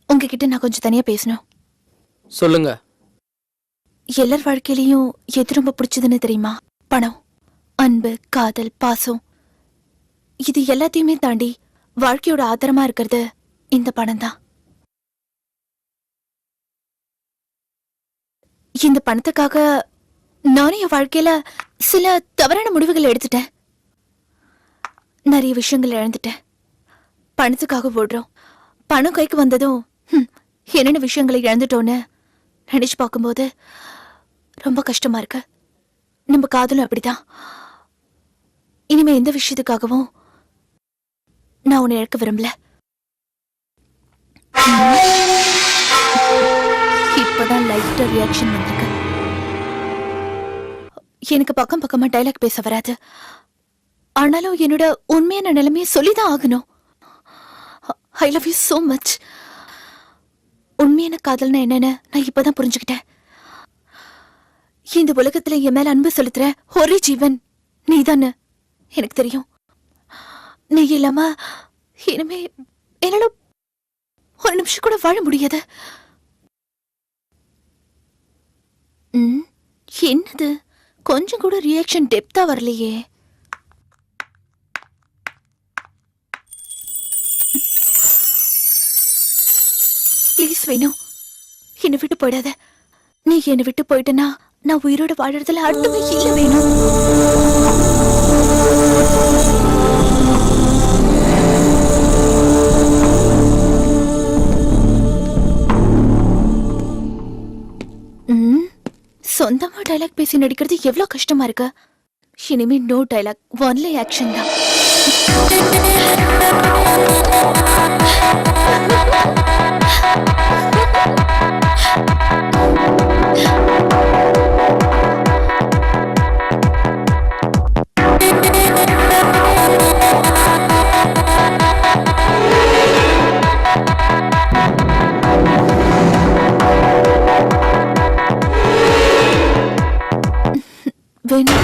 உங்ககிட்ட நான் கொஞ்சம் தனியா பேசணும். சொல்லுங்க. எல்லார் வாழ்க்கையிலயும் எது ரொம்ப பிடிச்சதுன்னு தெரியுமா? பணம், அன்பு, காதல், பாசம். இது எல்லாத்தையுமே தாண்டி வாழ்க்கையோட ஆதாரமா இருக்கிறது இந்த பணம் தான். இந்த பணத்துக்காக நானும் என் வாழ்க்கையில சில தவறான முடிவுகள் எடுத்துட்டேன். நிறைய விஷயங்கள் இழந்துட்டேன். பணத்துக்காக ஓடுறோம். பணம் கைக்கு வந்ததும் என்னென்ன விஷயங்களை இழந்துட்டோன்னு நினைச்சு பார்க்கும்போது ரொம்ப கஷ்டமா இருக்கு. நம்ம காதலும் அப்படிதான். இனிமே எந்த விஷயத்துக்காகவும் நான் உன்னை இழக்க விரும்பல. இப்பதான் லைட்டா ரியாக்ஷன் வந்திருக்கு. எனக்கு பக்கம் பக்கமா டைலாக் பேச வராது. ஆனாலும் என்னோட உண்மையான நிலைமையை சொல்லிதான் ஆகணும். I love you so much. உண்மையான காதல்னா என்னன்னு நான் இப்பதான் புரிஞ்சுக்கிட்டேன். இந்த உலகத்துல என் மேல அன்பு செலுத்துற ஒரே ஜீவன் நீதானு எனக்கு தெரியும். நீ இல்லாம இனிமே என்னால ஒரு நிமிஷம் கூட வாழ முடியாது. என்னது, கொஞ்சம் கூட ரியாக்ஷன் டெப்தா வரலையே. ப்ளீஸ் வேணும், என்னை விட்டு போயிடாத. நீ என்னை விட்டு போயிட்டனா நான் உயிரோட வாழறதுல அர்த்தமே இல்லை. வேணும், சொந்தமா டைலாக் பேசி நடிக்கிறது எவ்வளவு கஷ்டமா இருக்கு. இனிமே நோ டைலாக், ஒன்லி ஆக்ஷன் தான். வேணும்,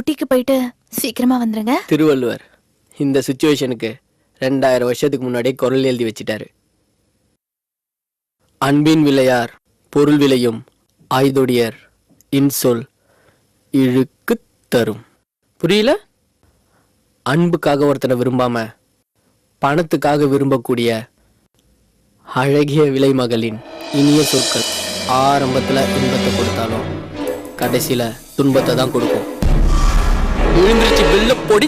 ஊட்டிக்கு போயிட்டு சீக்கிரமா வந்துருங்க. திருவள்ளுவர் இந்த சுச்சுவேஷனுக்கு 2000 வருஷத்துக்கு முன்னாடியே குரல் எழுதி வச்சிட்டாரு. அன்பின் விளையார் பொருள் விளையும் ஆய்தொடியர் இன்சொல் இழுக்கு தரும். புரியல? அன்புக்காக ஒருத்தனை விரும்பாம பணத்துக்காக விரும்பக்கூடிய அழகிய விலைமகளின் இனிய சொற்கள் ஆரம்பத்துல இன்பத்தை கொடுத்தாலும் கடைசியில துன்பத்தை தான் கொடுக்கும். விழுந்துருச்சு வெள்ள பொடி.